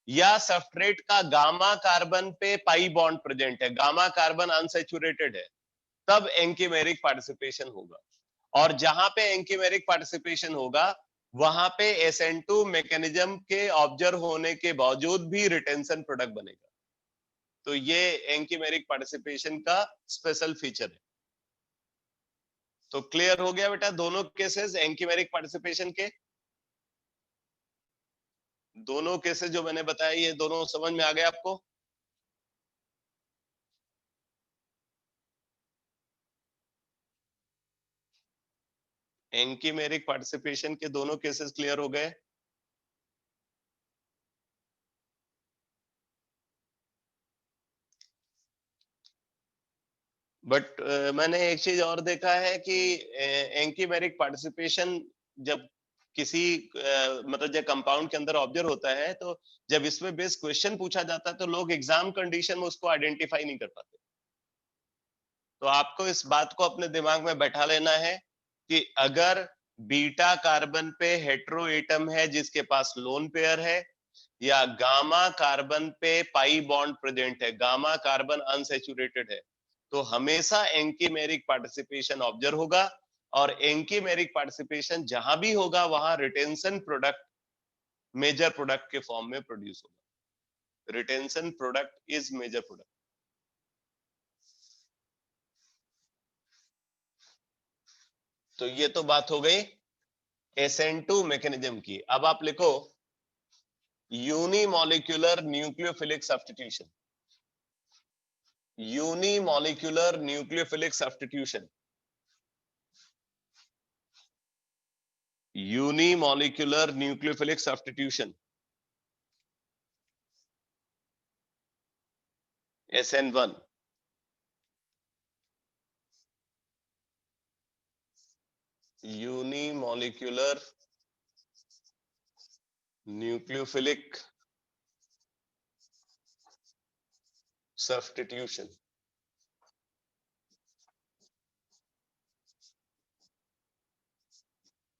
या सब्सट्रेट का गामा कार्बन पे पाई बॉन्ड प्रेजेंट है, गामा कार्बन अनसैचुरेटेड है, तब एंकीमेरिक पार्टिसिपेशन होगा। और जहां पे एंकीमेरिक पार्टिसिपेशन होगा वहां पे SN2 मैकेनिज्म के ऑब्जर्व होने के बावजूद भी रिटेंशन प्रोडक्ट बनेगा। तो ये एंकीमेरिक पार्टिसिपेशन का स्पेशल फीचर है। तो क्लियर हो गया बेटा दोनों केसेस एंकीमेरिक पार्टिसिपेशन के? दोनों केसेस जो मैंने बताया ये दोनों समझ में आ गए आपको? एंकीमेरिक पार्टिसिपेशन के दोनों केसेस क्लियर हो गए? बट मैंने एक चीज और देखा है कि एंकीमेरिक पार्टिसिपेशन जब किसी मतलब जब कंपाउंड के अंदर ऑब्जर्व होता है, तो जब इसमें बेस क्वेश्चन पूछा जाता है तो लोग एग्जाम कंडीशन में उसको आइडेंटिफाई नहीं कर पाते। तो आपको इस बात को अपने दिमाग में बैठा लेना है कि अगर बीटा कार्बन पे हेटेरो एटम है जिसके पास लोन पेयर है, या गामा कार्बन पे पाई बॉन्ड प्रेजेंट है, गामा कार्बन अनसैचुरेटेड है, तो हमेशा एंकीमेरिक पार्टिसिपेशन ऑब्जर्व होगा। और एंकीमेरिक पार्टिसिपेशन जहां भी होगा वहां रिटेंशन प्रोडक्ट मेजर प्रोडक्ट के फॉर्म में प्रोड्यूस होगा। Retention product is major product. तो ये तो बात हो गई SN2 मैकेनिज्म की। अब आप लिखो unimolecular nucleophilic substitution. Unimolecular nucleophilic substitution. Unimolecular nucleophilic substitution SN1। Unimolecular nucleophilic substitution,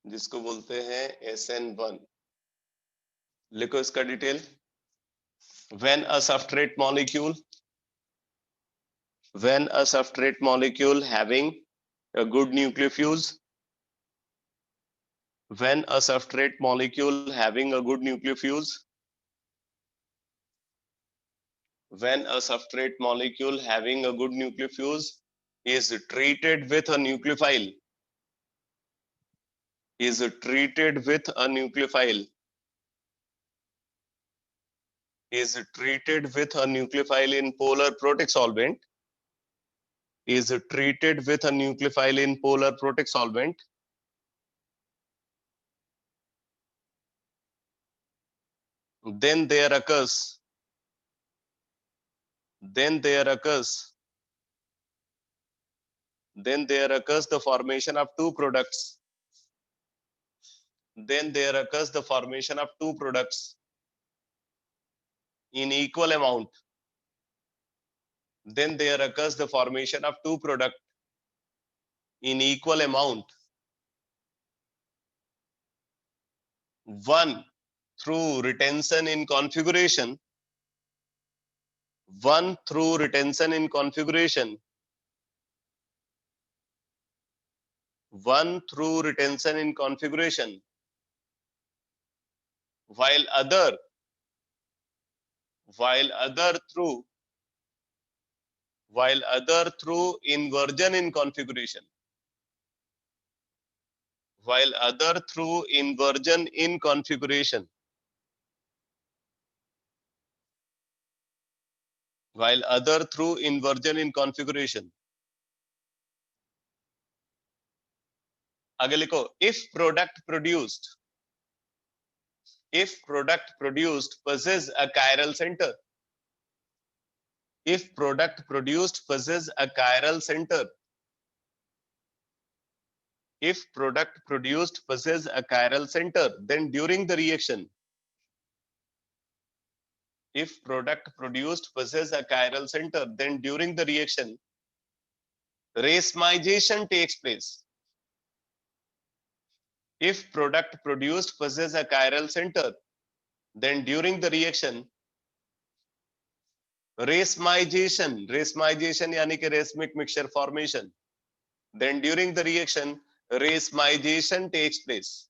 जिसको बोलते हैं SN1। लिखो इसका detail. when a substrate molecule when a substrate molecule having a good nucleophuse when a substrate molecule having a good nucleophuse when a substrate molecule having a good nucleophuse is treated with a nucleophile, is treated with a nucleophile, is treated with a nucleophile in polar protic solvent, is treated with a nucleophile in polar protic solvent, then there occurs, then there occurs, then there occurs the formation of two products, then there occurs the formation of two products in equal amount, then there occurs the formation of two products in equal amount, one through retention in configuration, one through retention in configuration, one through retention in configuration, while other through, while other through inversion in configuration, while other through inversion in configuration, while other through inversion in configuration. आगे लिखो, if product produced, if product produced possess a chiral center, if product produced possess a chiral center, if product produced possess a chiral center, then during the reaction, if product produced possess a chiral center, then during the reaction, racemization takes place. If product produced possess a chiral center, then during the reaction, racemization, racemization यानी कि racemic mixture formation, then during the reaction, racemization takes place.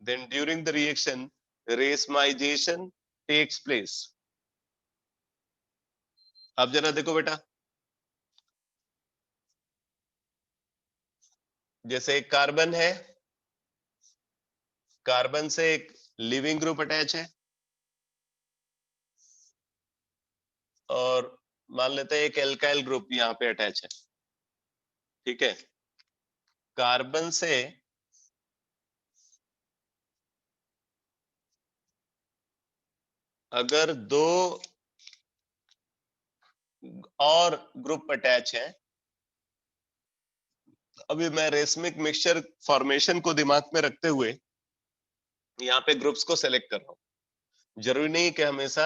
Then during the reaction, racemization takes place. अब जरा देखो बेटा, जैसे एक carbon है, carbon से एक लिविंग ग्रुप अटैच है, और मान लेते हैं एक एल्काइल ग्रुप यहाँ पे अटैच है, ठीक है। कार्बन से अगर दो और ग्रुप अटैच है, अभी मैं रेसमिक मिक्सचर फॉर्मेशन को दिमाग में रखते हुए यहाँ पे ग्रुप्स को सेलेक्ट कर रहा हूँ, जरूरी नहीं कि हमेशा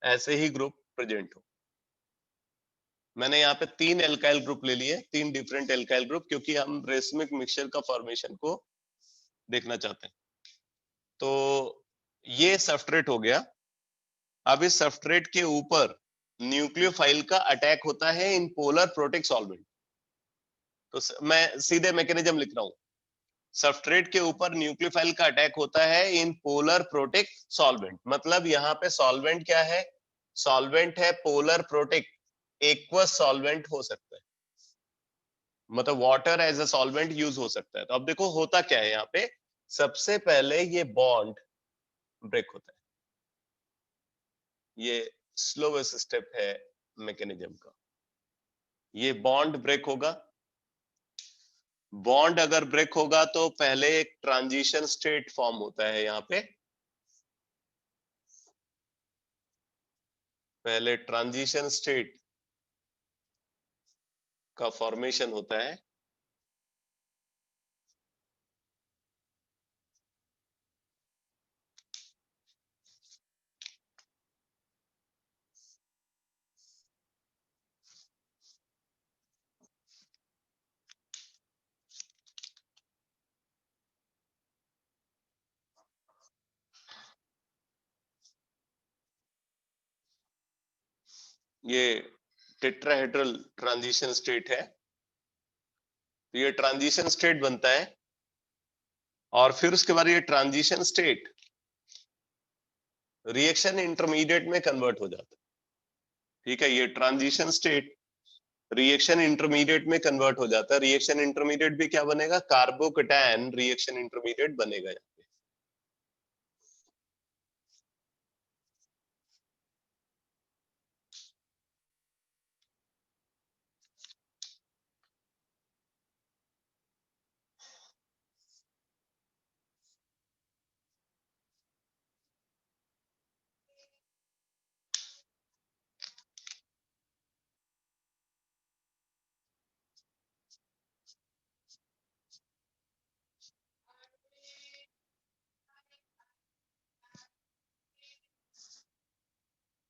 ऐसे ही ग्रुप प्रेजेंट हो। मैंने यहाँ पे 3 एल्काइल ग्रुप ले लिए, 3 डिफरेंट एल्काइल ग्रुप, क्योंकि हम रेसमिक मिक्सचर का फॉर्मेशन को देखना चाहते हैं। तो ये सब्सट्रेट हो गया। अब इस सब्सट्रेट के ऊपर न्यूक्लियोफाइल का अटैक होता है इन पोलर प्रोटिक सॉल्वेंट। तो मैं सीधे मैकेनिज्म लिख रहा हूँ, सब्सट्रेट के ऊपर न्यूक्लियोफाइल का अटैक होता है इन पोलर प्रोटिक सॉल्वेंट। मतलब यहाँ पे सॉल्वेंट क्या है? सॉल्वेंट है पोलर प्रोटिक, एक्वस सॉल्वेंट हो सकता है, मतलब water as a solvent use हो सकता है। तो अब देखो होता क्या है यहाँ पे, सबसे पहले ये बॉन्ड ब्रेक होता है, ये स्लोवेस्ट स्टेप है मैकेनिज्म का। ये बॉन्ड ब्रेक होगा, बॉन्ड अगर ब्रेक होगा तो पहले एक ट्रांजिशन स्टेट फॉर्म होता है यहाँ पे, पहले ट्रांजिशन स्टेट का फॉर्मेशन होता है। ये टेट्राहेड्रल ट्रांजिशन स्टेट है, तो ये ट्रांजिशन स्टेट बनता है, और फिर उसके बाद ये ट्रांजिशन स्टेट रिएक्शन इंटरमीडिएट में कन्वर्ट हो जाता है, ठीक है, ये ट्रांजिशन स्टेट रिएक्शन इंटरमीडिएट में कन्वर्ट हो जाता है। रिएक्शन इंटरमीडिएट भी क्या बनेगा, कार्बोकैटायन रिएक्शन इंटरमीडिएट बनेगा।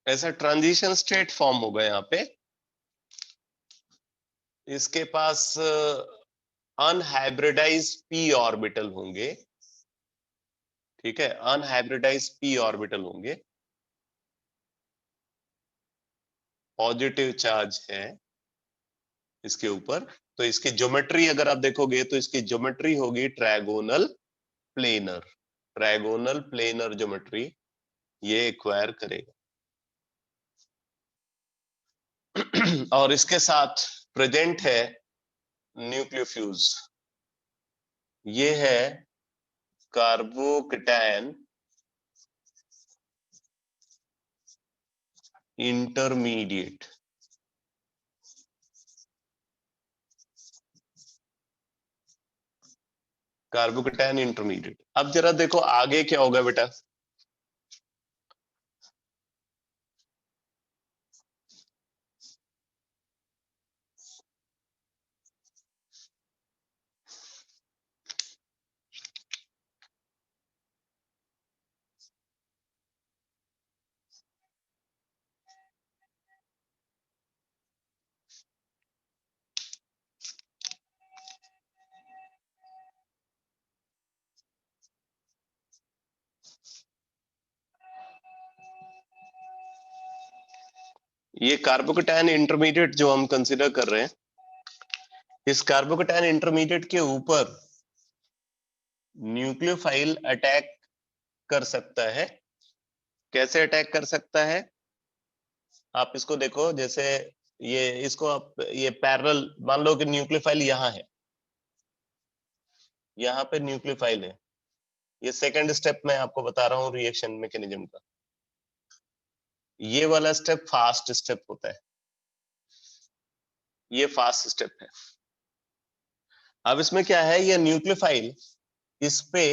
ऐसा ट्रांजिशन स्टेट फॉर्म होगा यहाँ पे। इसके पास अनहाइब्रिडाइज्ड पी ऑर्बिटल होंगे। ठीक है, अनहाइब्रिडाइज्ड पी ऑर्बिटल होंगे, पॉजिटिव चार्ज है इसके ऊपर। तो इसकी ज्योमेट्री अगर आप देखोगे तो इसकी ज्योमेट्री होगी trigonal planar. Trigonal planar geometry ये एक्वायर करेगा। और इसके साथ प्रेजेंट है न्यूक्लियोफ्यूज। ये है कार्बोकैटायन इंटरमीडिएट। Carbocation intermediate. अब जरा देखो आगे क्या होगा बेटा। ये कार्बोकैटायन इंटरमीडिएट जो हम कंसीडर कर रहे हैं, इस कार्बोकैटायन इंटरमीडिएट के ऊपर न्यूक्लियोफाइल अटैक कर सकता है। कैसे अटैक कर सकता है, आप इसको देखो। जैसे ये इसको आप ये पैरेलल मान लो कि न्यूक्लियोफाइल यहाँ है, यहाँ पे न्यूक्लियोफाइल है। ये सेकंड स्टेप मैं आपको बता रहा हूँ रिएक्शन मैकेनिज्म का। ये वाला स्टेप फास्ट स्टेप होता है, ये फास्ट स्टेप है। अब इसमें क्या है, ये न्यूक्लियोफाइल इस पे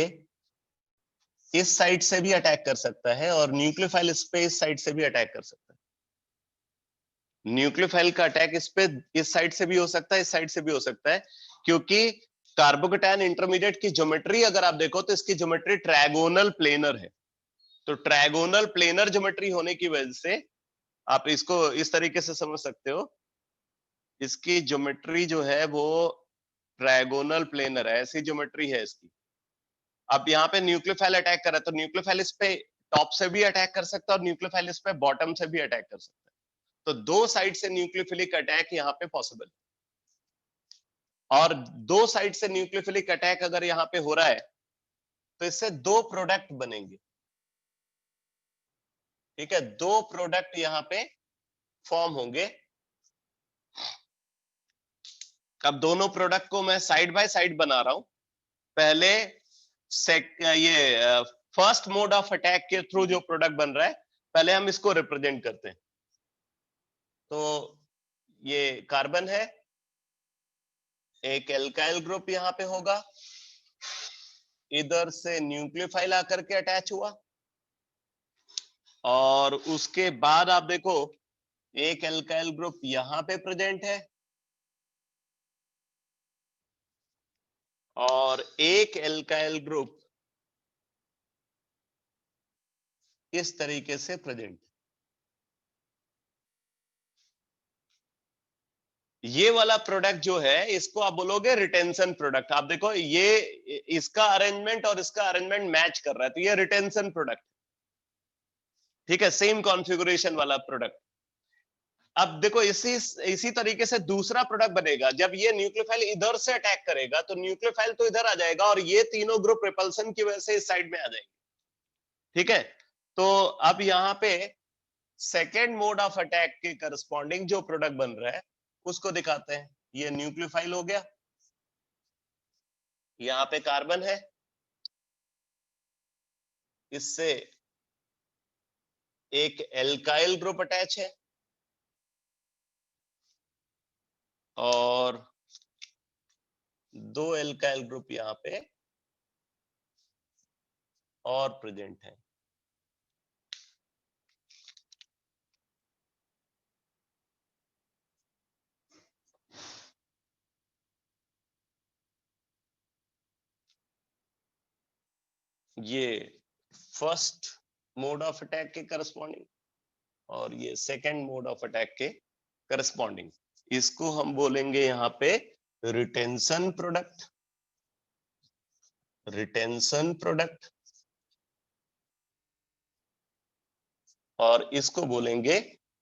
इस साइड से भी अटैक कर सकता है और न्यूक्लियोफाइल इस पे इस साइड से भी अटैक कर सकता है। न्यूक्लियोफाइल का अटैक इस पे इस साइड से भी हो सकता है, इस साइड से भी हो सकता है, क्योंकि कार्बोकैटायन इंटरमीडिएट की ज्योमेट्री अगर आप देखो तो इसकी ज्योमेट्री ट्रायगोनल प्लेनर है। तो ट्रायगोनल प्लेनर ज्योमेट्री होने की वजह से आप इसको इस तरीके से समझ सकते हो, इसकी ज्योमेट्री जो है वो ट्रायगोनल प्लेनर है, ऐसी ज्योमेट्री है इसकी। अब यहाँ पे न्यूक्लियोफाइल अटैक कर रहा है तो न्यूक्लियोफाइल इस पे टॉप से भी अटैक कर सकता है और न्यूक्लियोफाइल इस पे बॉटम से भी अटैक कर सकता है। तो दो साइड से न्यूक्लियोफिलिक अटैक यहाँ पे पॉसिबल है। और दो साइड से न्यूक्लियोफिलिक अटैक अगर यहाँ पे हो रहा है तो इससे दो प्रोडक्ट बनेंगे। ठीक है, दो प्रोडक्ट यहाँ पे फॉर्म होंगे। अब दोनों प्रोडक्ट को मैं साइड बाय साइड बना रहा हूं। पहले ये फर्स्ट मोड ऑफ अटैक के थ्रू जो प्रोडक्ट बन रहा है, पहले हम इसको रिप्रेजेंट करते हैं। तो ये कार्बन है, एक एल्काइल ग्रुप यहाँ पे होगा, इधर से न्यूक्लियोफाइल आकर के अटैच हुआ और उसके बाद आप देखो एक एल्काइल ग्रुप यहाँ पे प्रेजेंट है और एक एल्काइल ग्रुप इस तरीके से प्रेजेंट। ये वाला प्रोडक्ट जो है इसको आप बोलोगे रिटेंशन प्रोडक्ट। आप देखो ये इसका अरेंजमेंट और इसका अरेंजमेंट मैच कर रहा है, तो ये रिटेंशन प्रोडक्ट। ठीक है, सेम कॉन्फ़िगरेशन वाला प्रोडक्ट। अब देखो इसी तरीके से दूसरा प्रोडक्ट बनेगा। जब ये न्यूक्लियोफाइल इधर से अटैक करेगा तो न्यूक्लियोफाइल तो इधर आ जाएगा और ये तीनों ग्रुप रिपल्सन की वजह से इस साइड में आ जाएंगे। ठीक है, तो अब यहाँ पे सेकेंड मोड ऑफ अटैक के करस्पॉन्डिंग जो प्रोडक्ट बन रहा है उसको दिखाते हैं। ये न्यूक्लियोफाइल हो गया, यहाँ पे कार्बन है, इससे एक एल्काइल ग्रुप अटैच है और दो एल्काइल ग्रुप यहाँ पे और प्रेजेंट है। ये फर्स्ट मोड ऑफ अटैक के करस्पॉन्डिंग और ये सेकंड मोड ऑफ अटैक के करस्पॉन्डिंग। इसको हम बोलेंगे यहाँ पे रिटेंशन प्रोडक्ट, रिटेंशन प्रोडक्ट, और इसको बोलेंगे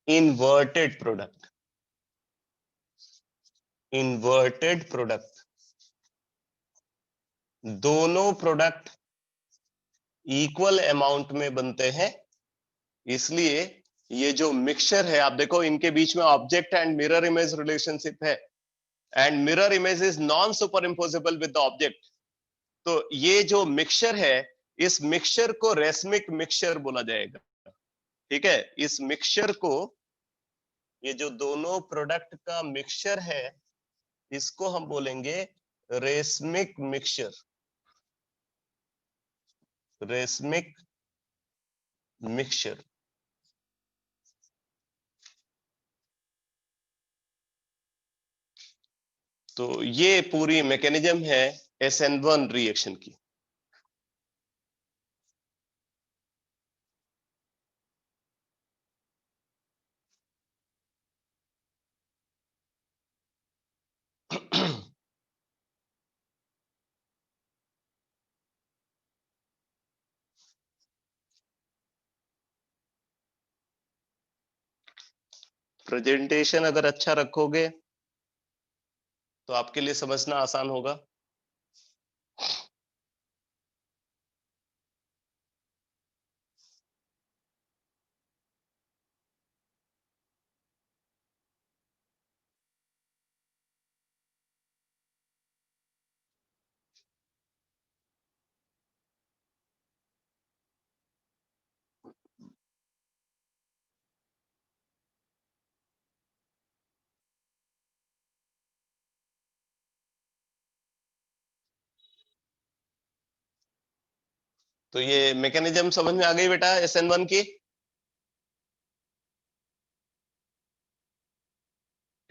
इन्वर्टेड प्रोडक्ट, इन्वर्टेड प्रोडक्ट। दोनों प्रोडक्ट इक्वल अमाउंट में बनते हैं, इसलिए ये जो मिक्सचर है, आप देखो इनके बीच में object and mirror image relationship है, and mirror image is non superimposable with the object. तो ये जो मिक्सचर है, इस मिक्सचर को रेसमिक मिक्सचर बोला जाएगा। ठीक है, इस मिक्सचर को, ये जो दोनों प्रोडक्ट का मिक्सचर है, इसको हम बोलेंगे रेसमिक मिक्सचर, रेसमिक मिक्सचर। तो ये पूरी मैकेनिज्म है SN1 रिएक्शन की। प्रेजेंटेशन अगर अच्छा रखोगे तो आपके लिए समझना आसान होगा। तो ये मैकेनिज्म समझ में आ गई बेटा SN1 की?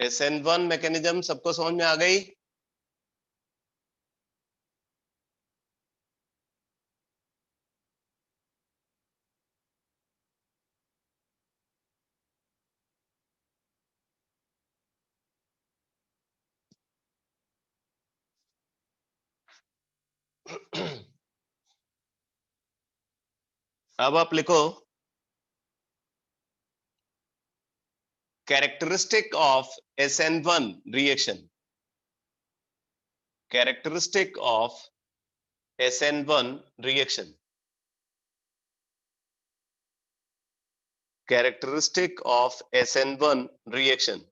SN1 मैकेनिज्म सबको समझ में आ गई? अब आप लिखो characteristic of SN1 reaction, characteristic of SN1 reaction, characteristic of SN1 reaction.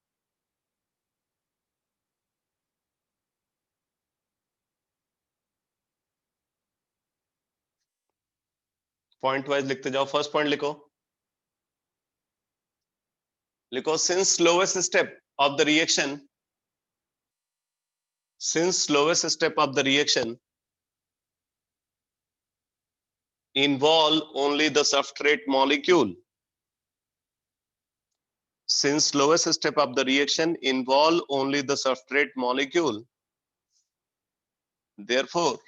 Point wise लिखते जाओ। फर्स्ट पॉइंट लिखो, लिखो since lowest step of the reaction, since lowest step of the reaction involve only the substrate molecule, since lowest step of the reaction involve only the substrate molecule, therefore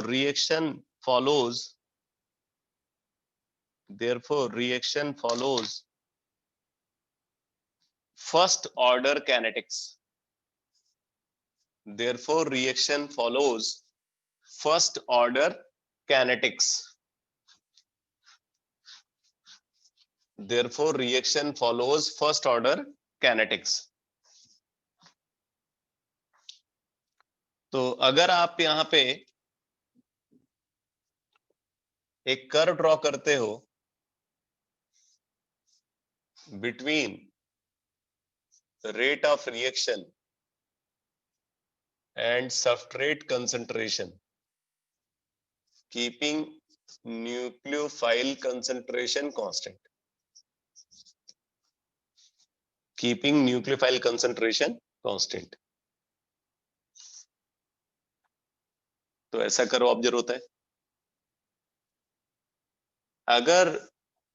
reaction follows, therefore reaction follows first order kinetics, therefore reaction follows first order kinetics, therefore reaction follows first order kinetics। तो अगर आप यहाँ पे एक curve draw करते हो between rate of reaction and substrate concentration, keeping nucleophile concentration constant. Keeping nucleophile concentration constant. तो ऐसा कर्व ऑब्जर्व होता है। अगर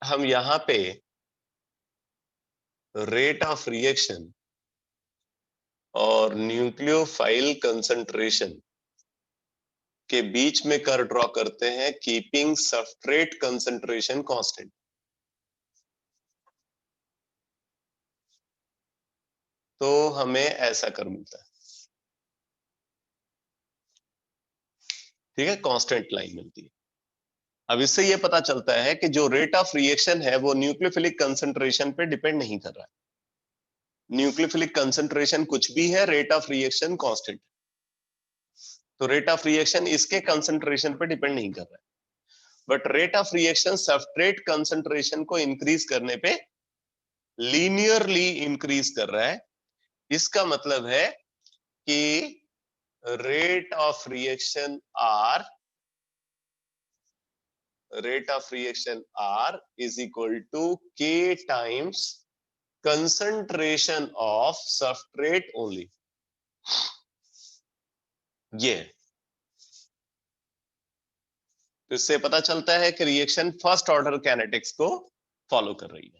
हम यहां पे रेट ऑफ रिएक्शन और न्यूक्लियोफाइल कंसंट्रेशन के बीच में कर्व ड्रॉ करते हैं कीपिंग सबस्ट्रेट कंसंट्रेशन कांस्टेंट, तो हमें ऐसा कर्व मिलता है। ठीक है, कांस्टेंट लाइन मिलती है। अब इससे यह पता चलता है कि जो रेट ऑफ रिएक्शन है वो न्यूक्लियोफिलिक कंसंट्रेशन पे डिपेंड नहीं कर रहा है। न्यूक्लियोफिलिक कंसंट्रेशन कुछ भी है, रेट ऑफ रिएक्शन कांस्टेंट। तो रेट ऑफ रिएक्शन इसके कंसंट्रेशन पे डिपेंड नहीं कर रहा है, but rate of reaction substrate concentration को इंक्रीज करने पे लीनियरली इंक्रीज कर रहा है। इसका मतलब है कि rate of reaction R is equal to K times concentration of substrate only. ये तो इससे पता चलता है कि रिएक्शन फर्स्ट ऑर्डर काइनेटिक्स को फॉलो कर रही है।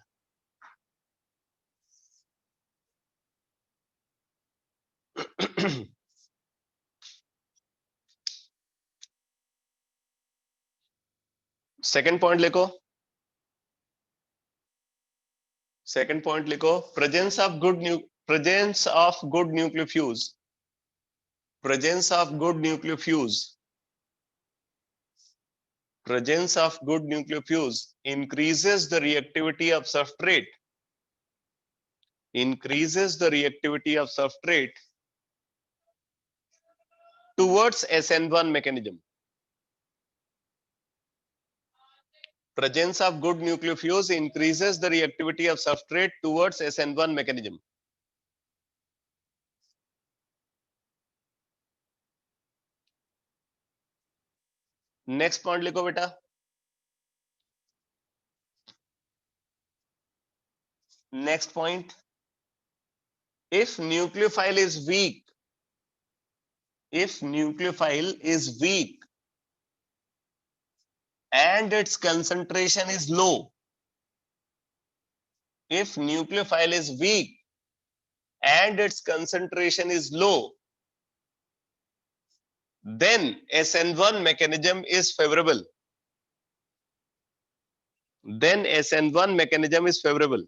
सेकंड पॉइंट लिखो। सेकंड पॉइंट लिखो, presence of good nucleophiles presence of good nucleofuse increases the reactivity of substrate towards SN1 mechanism. Presence of good nucleofuse increases the reactivity of substrate towards SN1 mechanism. Next point लिखो बेटा। Next point, if nucleophile is weak and its concentration is low, if nucleophile is weak and its concentration is low, then SN1 mechanism is favorable. Then SN1 mechanism is favorable.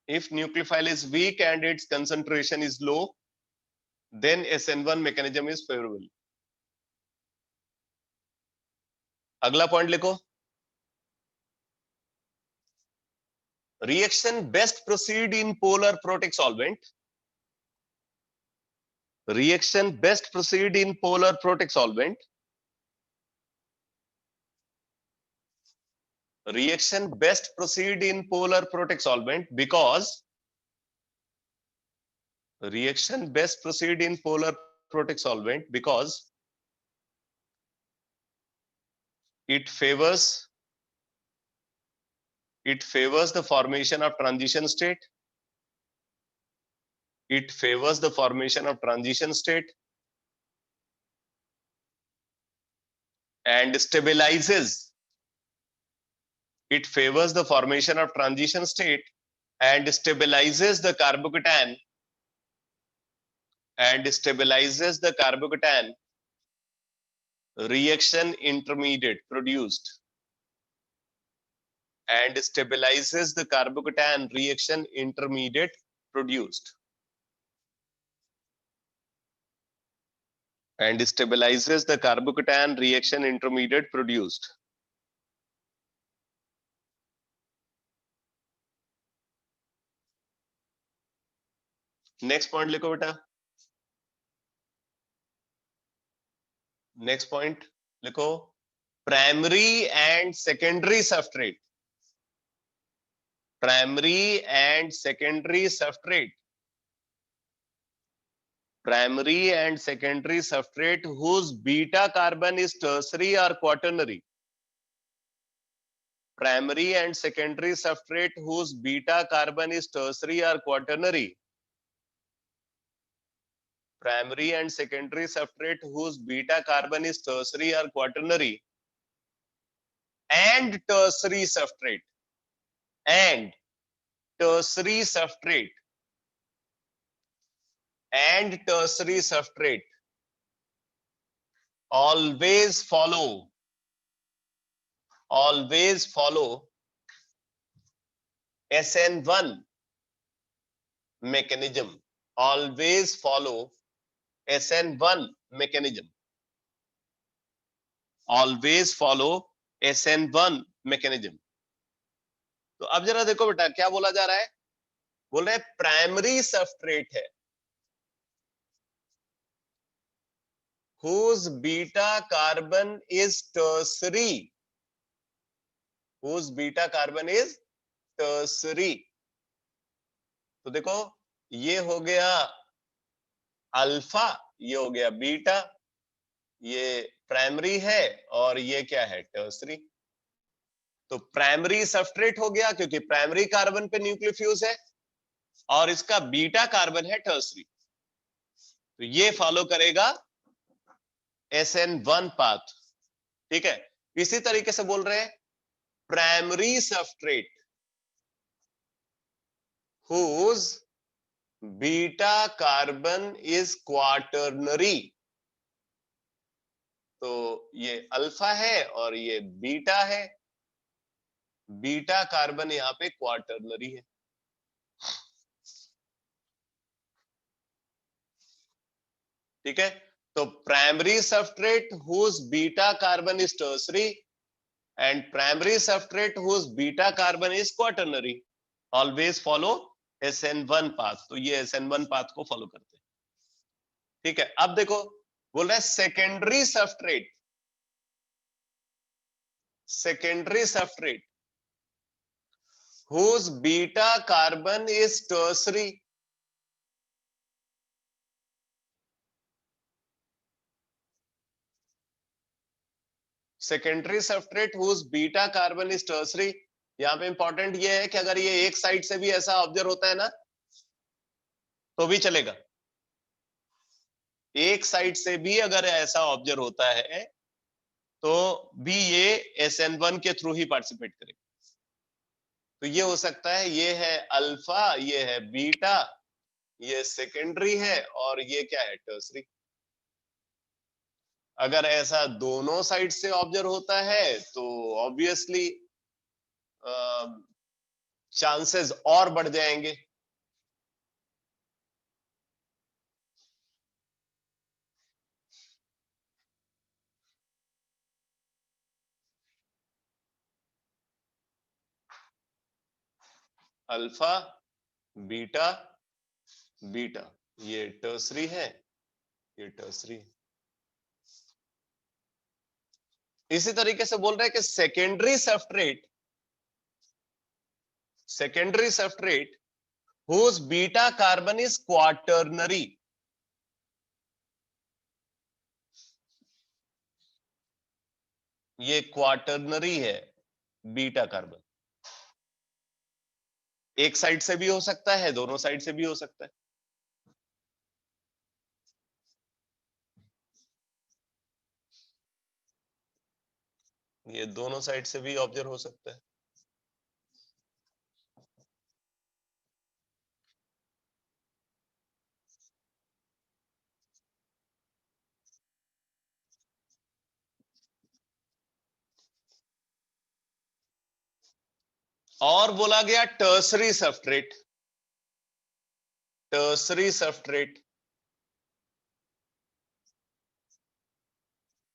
If nucleophile is weak and its concentration is low, then SN1 mechanism is favorable. अगला point लिखो, reaction best proceed in polar protic solvent. Reaction best proceed in polar protic solvent. Reaction best proceed in polar protic solvent because reaction best proceed in polar protic solvent because it favors the formation of transition state. It favors the formation of transition state and stabilizes. It favors the formation of transition state and stabilizes the carbocation reaction intermediate produced, and stabilizes the carbocation reaction intermediate produced, and stabilizes the carbocation reaction intermediate produced. Next point लिखो बेटा, next point लिखो, primary and secondary substrate, primary and secondary substrate, primary and secondary substrate whose beta carbon is tertiary or quaternary, primary and secondary substrate whose beta carbon is tertiary or quaternary, primary and secondary substrate whose beta carbon is tertiary or quaternary, and tertiary substrate, and tertiary substrate, and tertiary substrate always follow, always follow SN1 mechanism, always follow SN1 mechanism, always follow SN1 mechanism. तो अब जरा देखो बेटा क्या बोला जा रहा है, बोल रहे हैं प्राइमरी सबस्ट्रेट है whose beta carbon is tertiary, whose beta carbon is tertiary. तो देखो ये हो गया अल्फा, ये हो गया बीटा, ये प्राइमरी है और ये क्या है, टर्सरी। तो प्राइमरी सबस्ट्रेट हो गया क्योंकि प्राइमरी कार्बन पे न्यूक्लियोफ्यूज है और इसका बीटा कार्बन है टर्सरी, तो ये फॉलो करेगा SN1 पाथ, ठीक है। इसी तरीके से बोल रहे हैं primary substrate whose beta carbon is quaternary, तो ये अल्फा है और ये बीटा है, बीटा कार्बन यहाँ पे क्वाटर्नरी है, ठीक है। तो primary substrate whose beta carbon is tertiary and primary substrate whose beta carbon is quaternary always follow SN1 path, तो ये SN1 पाथ को फॉलो करते हैं, ठीक है। अब देखो बोल रहा है secondary substrate, secondary substrate whose beta carbon is tertiary, secondary substrate whose beta carbon is tertiary। यहाँ पे इंपॉर्टेंट ये है कि अगर ये एक साइड से भी ऐसा ऑब्जर्व होता है ना तो भी चलेगा, एक साइड से भी अगर ऐसा ऑब्जर्व होता है तो भी ये SN1 के थ्रू ही पार्टिसिपेट करेगा। तो ये हो सकता है ये है अल्फा, ये है बीटा, ये सेकेंडरी है और ये क्या है, टर्सरी। अगर ऐसा दोनों साइड से ऑब्जर्व होता है तो ऑब्वियसली चांसेस और बढ़ जाएंगे। अल्फा बीटा बीटा, ये टर्सरी है, ये टर्सरी। इसी तरीके से बोल रहे हैं कि secondary substrate, secondary substrate whose beta carbon is quaternary, ये क्वाटर्नरी है बीटा कार्बन, एक साइड से भी हो सकता है, दोनों साइड से भी हो सकता है। ये दोनों साइड से भी ऑब्जर्व हो सकता है। और बोला गया टर्सरी सबस्ट्रेट, टर्सरी सबस्ट्रेट,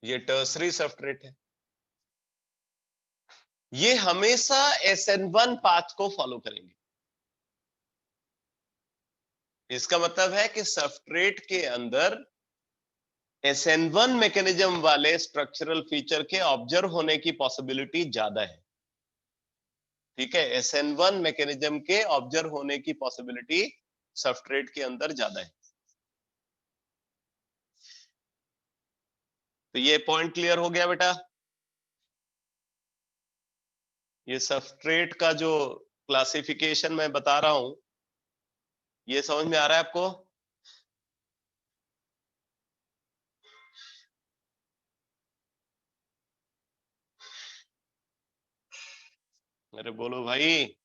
ये टर्सरी सबस्ट्रेट है, ये हमेशा SN1 पाथ को फॉलो करेंगे, इसका मतलब है कि सबस्ट्रेट के अंदर SN1 मैकेनिज्म वाले स्ट्रक्चरल फीचर के ऑब्जर्व होने की पॉसिबिलिटी ज्यादा है। ठीक है, SN1 मैकेनिज्म के ऑब्जर्व होने की पॉसिबिलिटी सबस्ट्रेट के अंदर ज्यादा है। तो ये पॉइंट क्लियर हो गया बेटा। ये सबस्ट्रेट का जो क्लासिफिकेशन मैं बता रहा हूं, ये समझ में आ रहा है आपको? अरे बोलो भाई।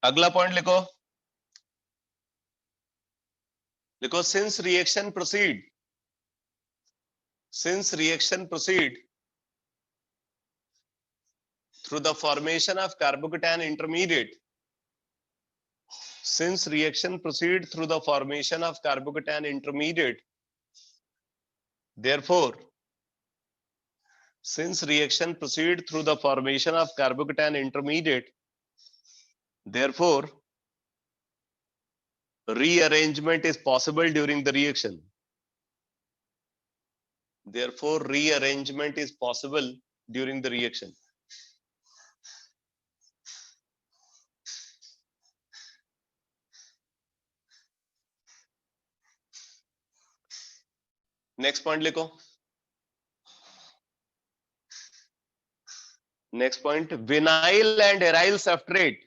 अगला पॉइंट लिखो। लिखो, since reaction proceed through the formation of carbocation intermediate, since reaction proceed through the formation of carbocation intermediate, therefore since reaction proceed through the formation of carbocation intermediate, therefore rearrangement is possible during the reaction. Therefore rearrangement is possible during the reaction. Next point लिखो। Next point, vinyl and aryl substrate,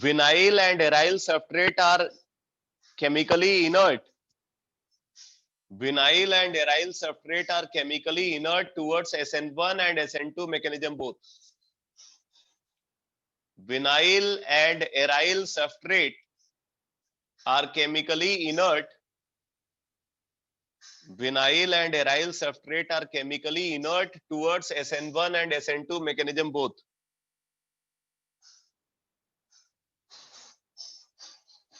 vinyl and aryl substrate are chemically inert. Vinyl and aryl substrate are chemically inert towards SN1 and SN2 mechanism both. Vinyl and aryl substrate are chemically inert. Vinyl and aryl substrate are chemically inert towards SN1 and SN2 mechanism both.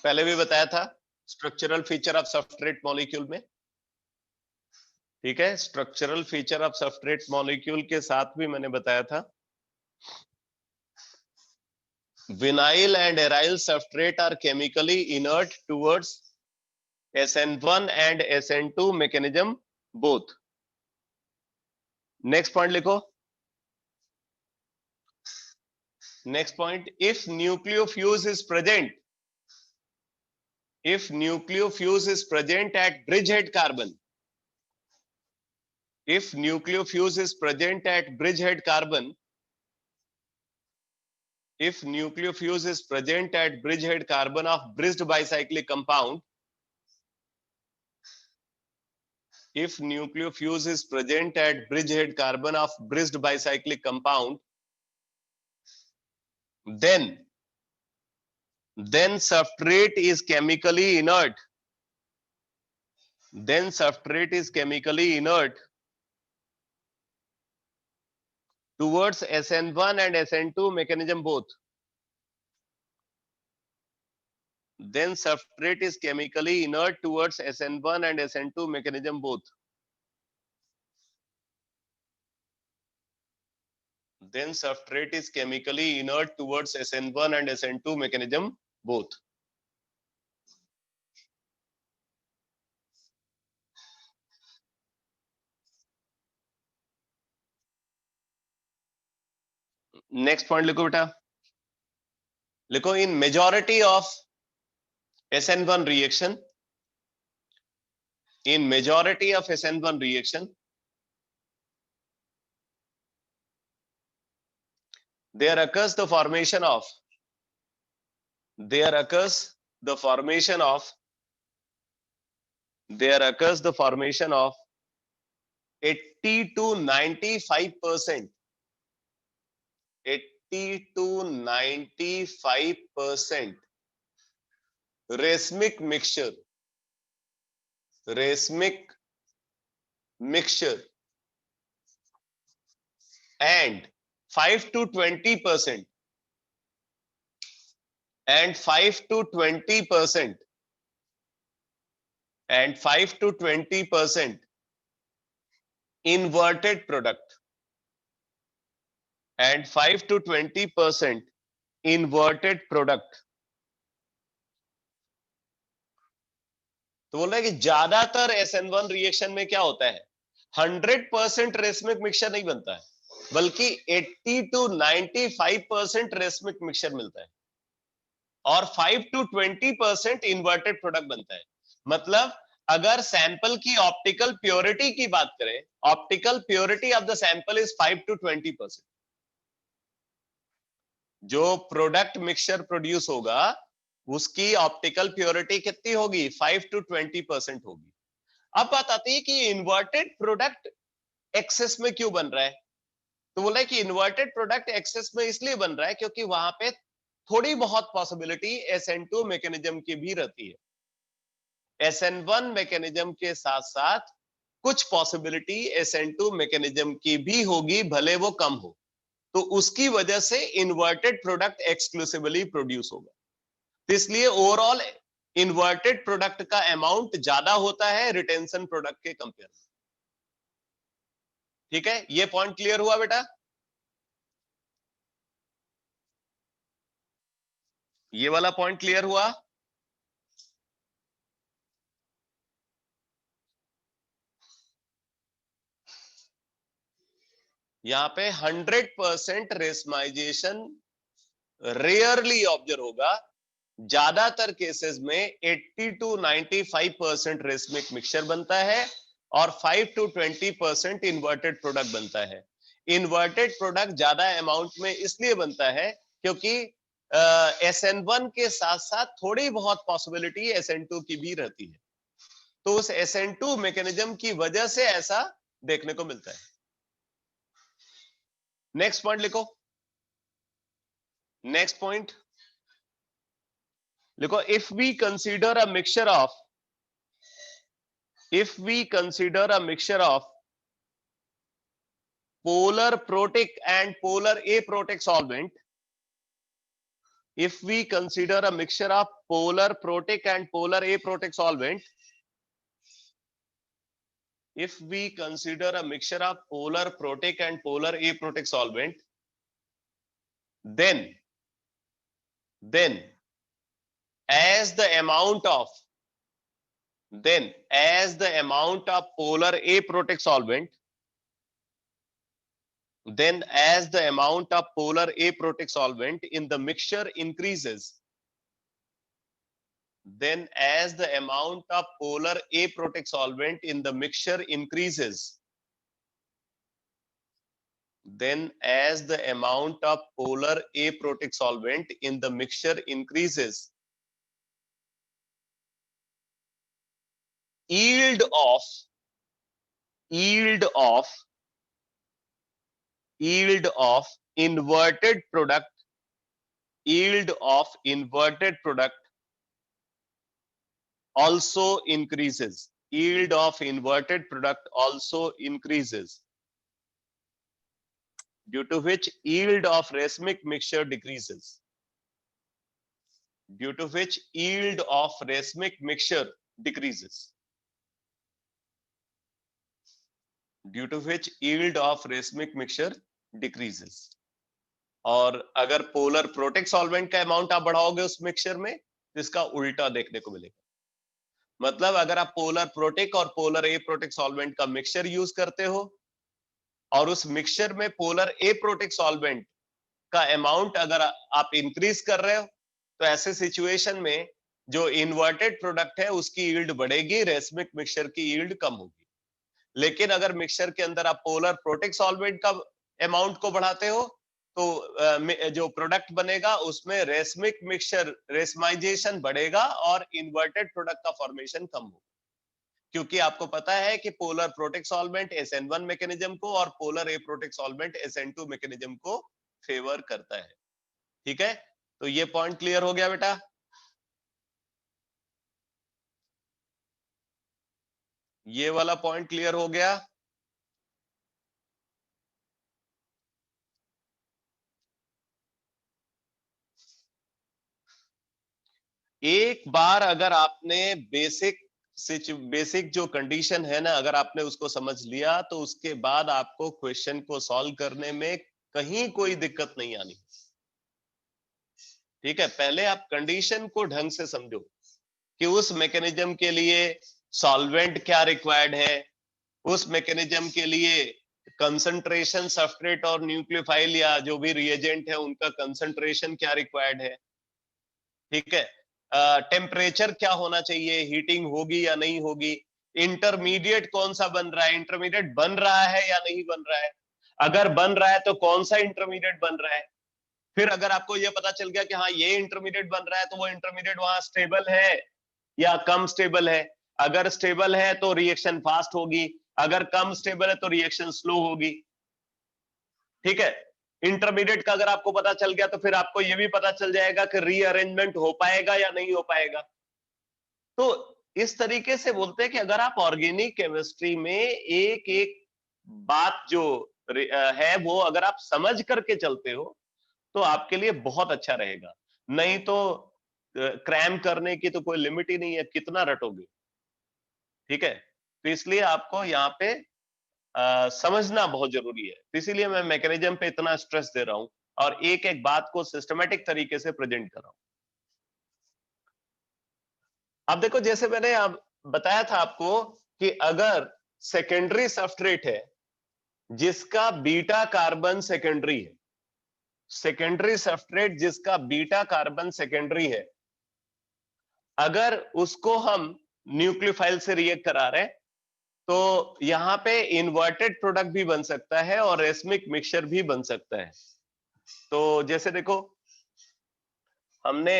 पहले भी बताया था structural feature of substrate molecule में। ठीक है, structural feature of substrate molecule के साथ भी मैंने बताया था vinyl and aryl substrate are chemically inert towards SN1 and SN2 mechanism both. Next point लिखो। Next point, if nucleofuse is present, if nucleofuse is present at bridgehead carbon, if nucleofuse is present at bridgehead carbon, if nucleofuse is present at bridgehead carbon of bridged bicyclic compound, if nucleofuse is present at bridgehead carbon of bridged bicyclic compound, then substrate is chemically inert, then substrate is chemically inert towards SN1 and SN2 mechanism both. Then substrate is chemically inert towards SN1 and SN2 mechanism both. Then substrate is chemically inert towards SN1 and SN2 mechanism both. Next point लिखो बेटा। लिखो, in majority of SN1 reaction, in majority of SN1 reaction, there occurs the formation of, there occurs the formation of, there occurs the formation of 80 to 95%, 80 to 95% racemic mixture, racemic mixture and 5 to 20% and 5 to 20% and 5 to 20% inverted product and 5 to 20% inverted product। तो बोल रहा है कि ज्यादातर SN1 reaction में क्या होता है, 100% रेसमिक मिक्सचर नहीं बनता है, बल्कि 80 to 95% रेसमिक मिक्सचर मिलता है और 5 to 20% इन्वर्टेड प्रोडक्ट बनता है। मतलब अगर सैंपल की ऑप्टिकल प्योरिटी की बात करें, optical purity of the sample is 5 to 20%। जो प्रोडक्ट मिक्सचर प्रोड्यूस होगा उसकी ऑप्टिकल प्योरिटी कितनी होगी, 5 to 20% होगी। अब बात आती है कि इन्वर्टेड प्रोडक्ट एक्सेस में क्यों बन रहा है। तो बोला है कि इन्वर्टेड प्रोडक्ट एक्सेस में इसलिए बन रहा है क्योंकि वहां पे थोड़ी बहुत पॉसिबिलिटी SN2 मैकेनिज्म की भी रहती है। SN1 मैकेनिज्म के साथ साथ कुछ पॉसिबिलिटी SN2 मैकेनिज्म की भी होगी, भले वो कम हो, तो उसकी वजह से इन्वर्टेड प्रोडक्ट एक्सक्लूसिवली प्रोड्यूस होगा। तो इसलिए ओवरऑल इन्वर्टेड प्रोडक्ट का अमाउंट ज्यादा होता है रिटेंशन प्रोडक्ट के कंपेयर में। ठीक है, ये पॉइंट क्लियर हुआ बेटा? ये वाला पॉइंट क्लियर हुआ? यहां पे 100% रेसमाइजेशन रेयरली ऑब्जर्व होगा। ज्यादातर केसेस में 80 to 95% रेसमिक मिक्सचर बनता है और 5 to 20% इन्वर्टेड प्रोडक्ट बनता है। इन्वर्टेड प्रोडक्ट ज्यादा अमाउंट में इसलिए बनता है क्योंकि SN1 के साथ साथ थोड़ी बहुत पॉसिबिलिटी SN2 की भी रहती है, तो उस SN2 मैकेनिज्म की वजह से ऐसा देखने को मिलता है। नेक्स्ट पॉइंट लिखो, नेक्स्ट पॉइंट लिखो, if we consider a mixture of, if we consider a mixture of polar protic and polar aprotic solvent, if we consider a mixture of polar protic and polar aprotic solvent, if we consider a mixture of polar protic and polar aprotic solvent, then as the amount of polar aprotic solvent, then as the amount of polar aprotic solvent in the mixture increases, then as the amount of polar aprotic solvent in the mixture increases, then as the amount of polar aprotic solvent in the mixture increases, yield of inverted product, yield of inverted product also increases, yield of inverted product also increases, due to which yield of racemic mixture decreases, due to which yield of racemic mixture decreases, due to which yield of racemic mixture decreases। और अगर polar protic solvent का amount आप बढ़ाओगे उस mixture में तो इसका उल्टा देखने को मिलेगा। मतलब अगर आप पोलर प्रोटिक और पोलर एप्रोटिक सॉल्वेंट का मिक्सचर यूज करते हो और उस मिक्सचर में पोलर एप्रोटिक सॉल्वेंट का अमाउंट अगर आप इंक्रीज कर रहे हो, तो ऐसे सिचुएशन में जो इन्वर्टेड प्रोडक्ट है उसकी यील्ड बढ़ेगी, रेसमिक मिक्सचर की यील्ड कम होगी। लेकिन अगर मिक्सचर के अंदर आप पोलर प्रोटिक सॉल्वेंट का अमाउंट को बढ़ाते हो तो जो प्रोडक्ट बनेगा उसमें रेसमिक मिक्सचर रेसमाइजेशन बढ़ेगा और इन्वर्टेड प्रोडक्ट का फॉर्मेशन कम होगा। क्योंकि आपको पता है कि polar protic solvent SN1 mechanism को और polar aprotic solvent SN2 mechanism को फेवर करता है। ठीक है, तो ये पॉइंट क्लियर हो गया बेटा? ये वाला पॉइंट क्लियर हो गया? एक बार अगर आपने बेसिक जो कंडीशन है ना, अगर आपने उसको समझ लिया, तो उसके बाद आपको क्वेश्चन को सॉल्व करने में कहीं कोई दिक्कत नहीं आनी। ठीक है, पहले आप कंडीशन को ढंग से समझो कि उस मैकेनिज्म के लिए सॉल्वेंट क्या रिक्वायर्ड है, उस मैकेनिज्म के लिए कंसंट्रेशन सब्सट्रेट और न्यूक्लियोफाइल या जो भी रिएजेंट है उनका कंसंट्रेशन क्या रिक्वायर्ड है। ठीक है, टेम्परेचर क्या होना चाहिए, हीटिंग होगी या नहीं होगी, इंटरमीडिएट कौन सा बन रहा है, इंटरमीडिएट बन रहा है या नहीं बन रहा है, अगर बन रहा है तो कौन सा इंटरमीडिएट बन रहा है। फिर अगर आपको यह पता चल गया कि हाँ ये इंटरमीडिएट बन रहा है, तो वो इंटरमीडिएट वहां स्टेबल है या कम स्टेबल है। अगर स्टेबल है तो रिएक्शन फास्ट होगी, अगर कम स्टेबल है तो रिएक्शन स्लो होगी। ठीक है, इंटरमीडिएट का अगर आपको पता चल गया तो फिर आपको यह भी पता चल जाएगा कि रीअरेंजमेंट हो पाएगा या नहीं हो पाएगा। तो इस तरीके से बोलते हैं कि अगर आप ऑर्गेनिक केमिस्ट्री में एक एक बात जो है वो अगर आप समझ करके चलते हो तो आपके लिए बहुत अच्छा रहेगा। नहीं तो क्रैम करने की तो कोई लिमिट ही नहीं है, कितना रटोगे। ठीक है, तो इसलिए आपको यहाँ पे समझना बहुत जरूरी है, तो इसीलिए मैं मैकेनिज्म पे इतना स्ट्रेस दे रहा हूं और एक एक बात को सिस्टमेटिक तरीके से प्रेजेंट कर रहा हूं। अब देखो, जैसे मैंने अब बताया था आपको कि अगर सेकेंडरी सबस्ट्रेट है जिसका बीटा कार्बन सेकेंडरी है, सेकेंडरी सबस्ट्रेट जिसका बीटा कार्बन सेकेंडरी है, अगर उसको हम न्यूक्लियोफाइल से रिएक्ट करा रहे हैं तो यहां पे इन्वर्टेड प्रोडक्ट भी बन सकता है और रेसमिक मिक्सचर भी बन सकता है। तो जैसे देखो, हमने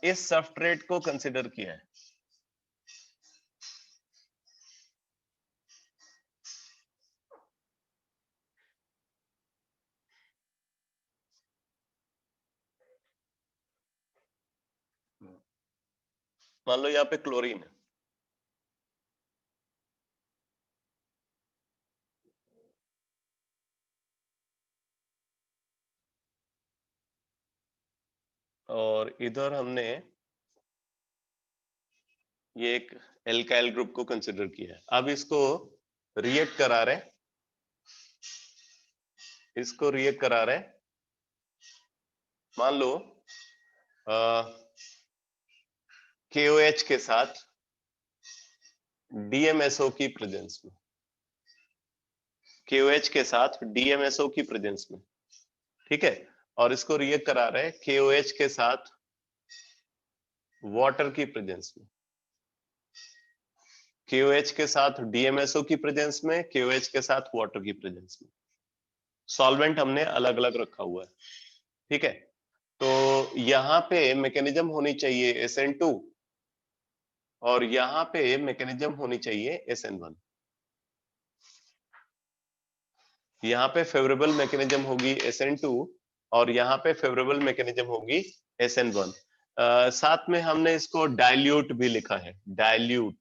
इस सबस्ट्रेट को कंसिडर किया है, मान लो यहाँ पे क्लोरीन है, और इधर हमने ये एक एल्काइल ग्रुप को कंसिडर किया है। अब इसको रिएक्ट करा रहे हैं, इसको रिएक्ट करा रहे हैं, मान लो KOH के साथ DMSO की प्रेजेंस में, KOH के साथ DMSO की प्रेजेंस में। ठीक है, और इसको रिएक्ट करा रहे हैं KOH के साथ वाटर की प्रेजेंस में, KOH के साथ DMSO की प्रेजेंस में, KOH के साथ वाटर की प्रेजेंस में। सॉल्वेंट हमने अलग अलग रखा हुआ है। ठीक है, तो यहाँ पे मैकेनिज्म होनी चाहिए SN2 और यहाँ पे मैकेनिज्म होनी चाहिए SN1। यहाँ पे फेवरेबल मैकेनिज्म होगी SN2 और यहाँ पे फेवरेबल मैकेनिज्म होगी SN1। साथ में हमने इसको डाइल्यूट भी लिखा है, डाइल्यूट।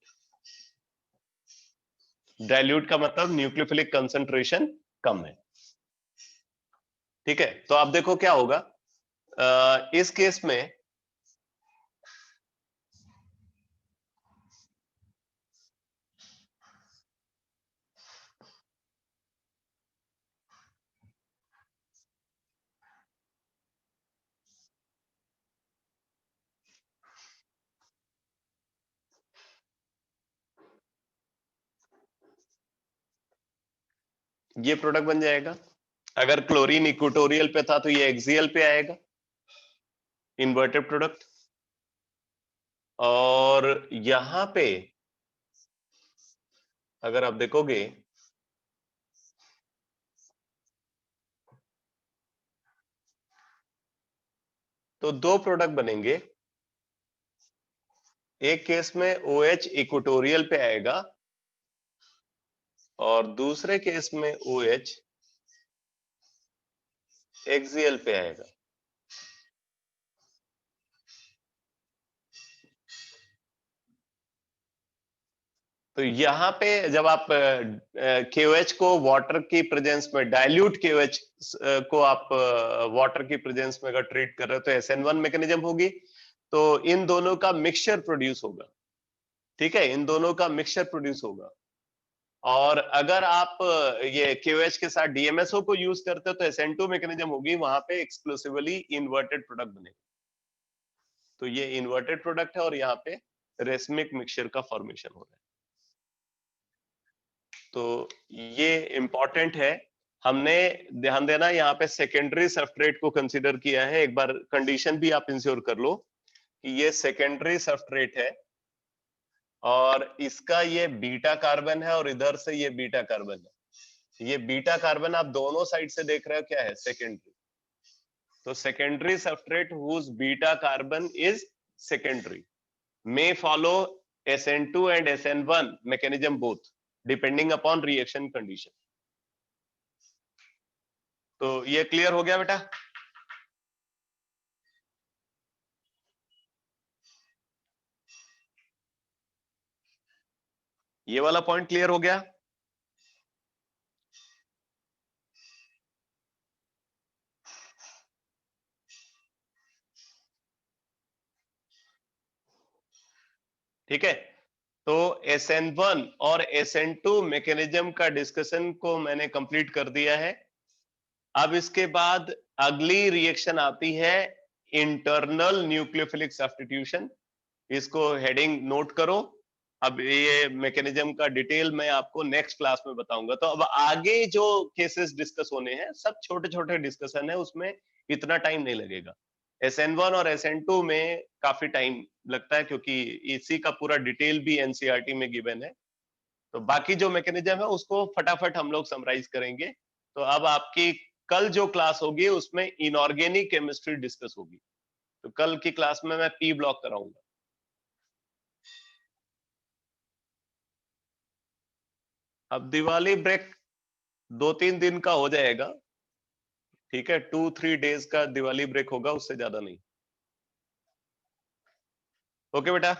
डाइल्यूट का मतलब न्यूक्लियोफिलिक कंसंट्रेशन कम है। ठीक है, तो आप देखो क्या होगा इस केस में, ये प्रोडक्ट बन जाएगा। अगर क्लोरीन इक्वेटोरियल पे था तो ये एक्सियल पे आएगा, इन्वर्टेड प्रोडक्ट। और यहां पे अगर आप देखोगे तो दो प्रोडक्ट बनेंगे। एक केस में OH इक्वेटोरियल पे आएगा और दूसरे केस में OH एक्सियल पे आएगा। तो यहाँ पे जब आप KOH को वाटर की प्रेजेंस में, डाइल्यूट KOH को आप वाटर की प्रेजेंस में अगर ट्रीट कर रहे हो तो SN1 मैकेनिज्म होगी, तो इन दोनों का मिक्सचर प्रोड्यूस होगा। ठीक है, इन दोनों का मिक्सचर प्रोड्यूस होगा। और अगर आप ये KOH के साथ DMSO को यूज करते हो तो SN2 मैकेनिज्म होगी, वहां पे एक्सक्लूसिवली इन्वर्टेड प्रोडक्ट बनेगा। तो ये इन्वर्टेड प्रोडक्ट है और यहाँ पे रेसमिक मिक्सचर का फॉर्मेशन हो रहा है। तो ये इंपॉर्टेंट है, हमने ध्यान देना यहाँ पे सेकेंडरी सब्सट्रेट को कंसीडर किया है। एक बार कंडीशन भी आप इंश्योर कर लो कि ये सेकेंडरी सब्सट्रेट है और इसका ये बीटा कार्बन है और इधर से ये बीटा कार्बन है। ये बीटा कार्बन आप दोनों साइड से देख रहे हो क्या है, सेकेंडरी। तो secondary substrate whose beta carbon is secondary may follow SN2 and SN1 mechanism both depending upon reaction condition। तो ये क्लियर हो गया बेटा? ये वाला पॉइंट क्लियर हो गया? ठीक है, तो SN1 और SN2 मैकेनिज्म का डिस्कशन को मैंने कंप्लीट कर दिया है। अब इसके बाद अगली रिएक्शन आती है इंटरनल न्यूक्लियोफिलिक सब्स्टिट्यूशन। इसको हेडिंग नोट करो। अब ये मैकेनिज्म का डिटेल मैं आपको नेक्स्ट क्लास में बताऊंगा। तो अब आगे जो केसेस डिस्कस होने हैं सब छोटे छोटे डिस्कशन है, उसमें इतना टाइम नहीं लगेगा। SN1 और SN2 में काफी टाइम लगता है क्योंकि इसी का पूरा डिटेल भी NCERT में गिवन है। तो बाकी जो मैकेनिज्म है उसको फटाफट हम लोग समराइज करेंगे। तो अब आपकी कल जो क्लास होगी उसमें इनऑर्गेनिक केमिस्ट्री डिस्कस होगी। तो कल की क्लास में मैं P ब्लॉक कराऊंगा। अब दिवाली ब्रेक 2-3 दिन का हो जाएगा। ठीक है, 2-3 डेज का दिवाली ब्रेक होगा, उससे ज्यादा नहीं। ओके बेटा।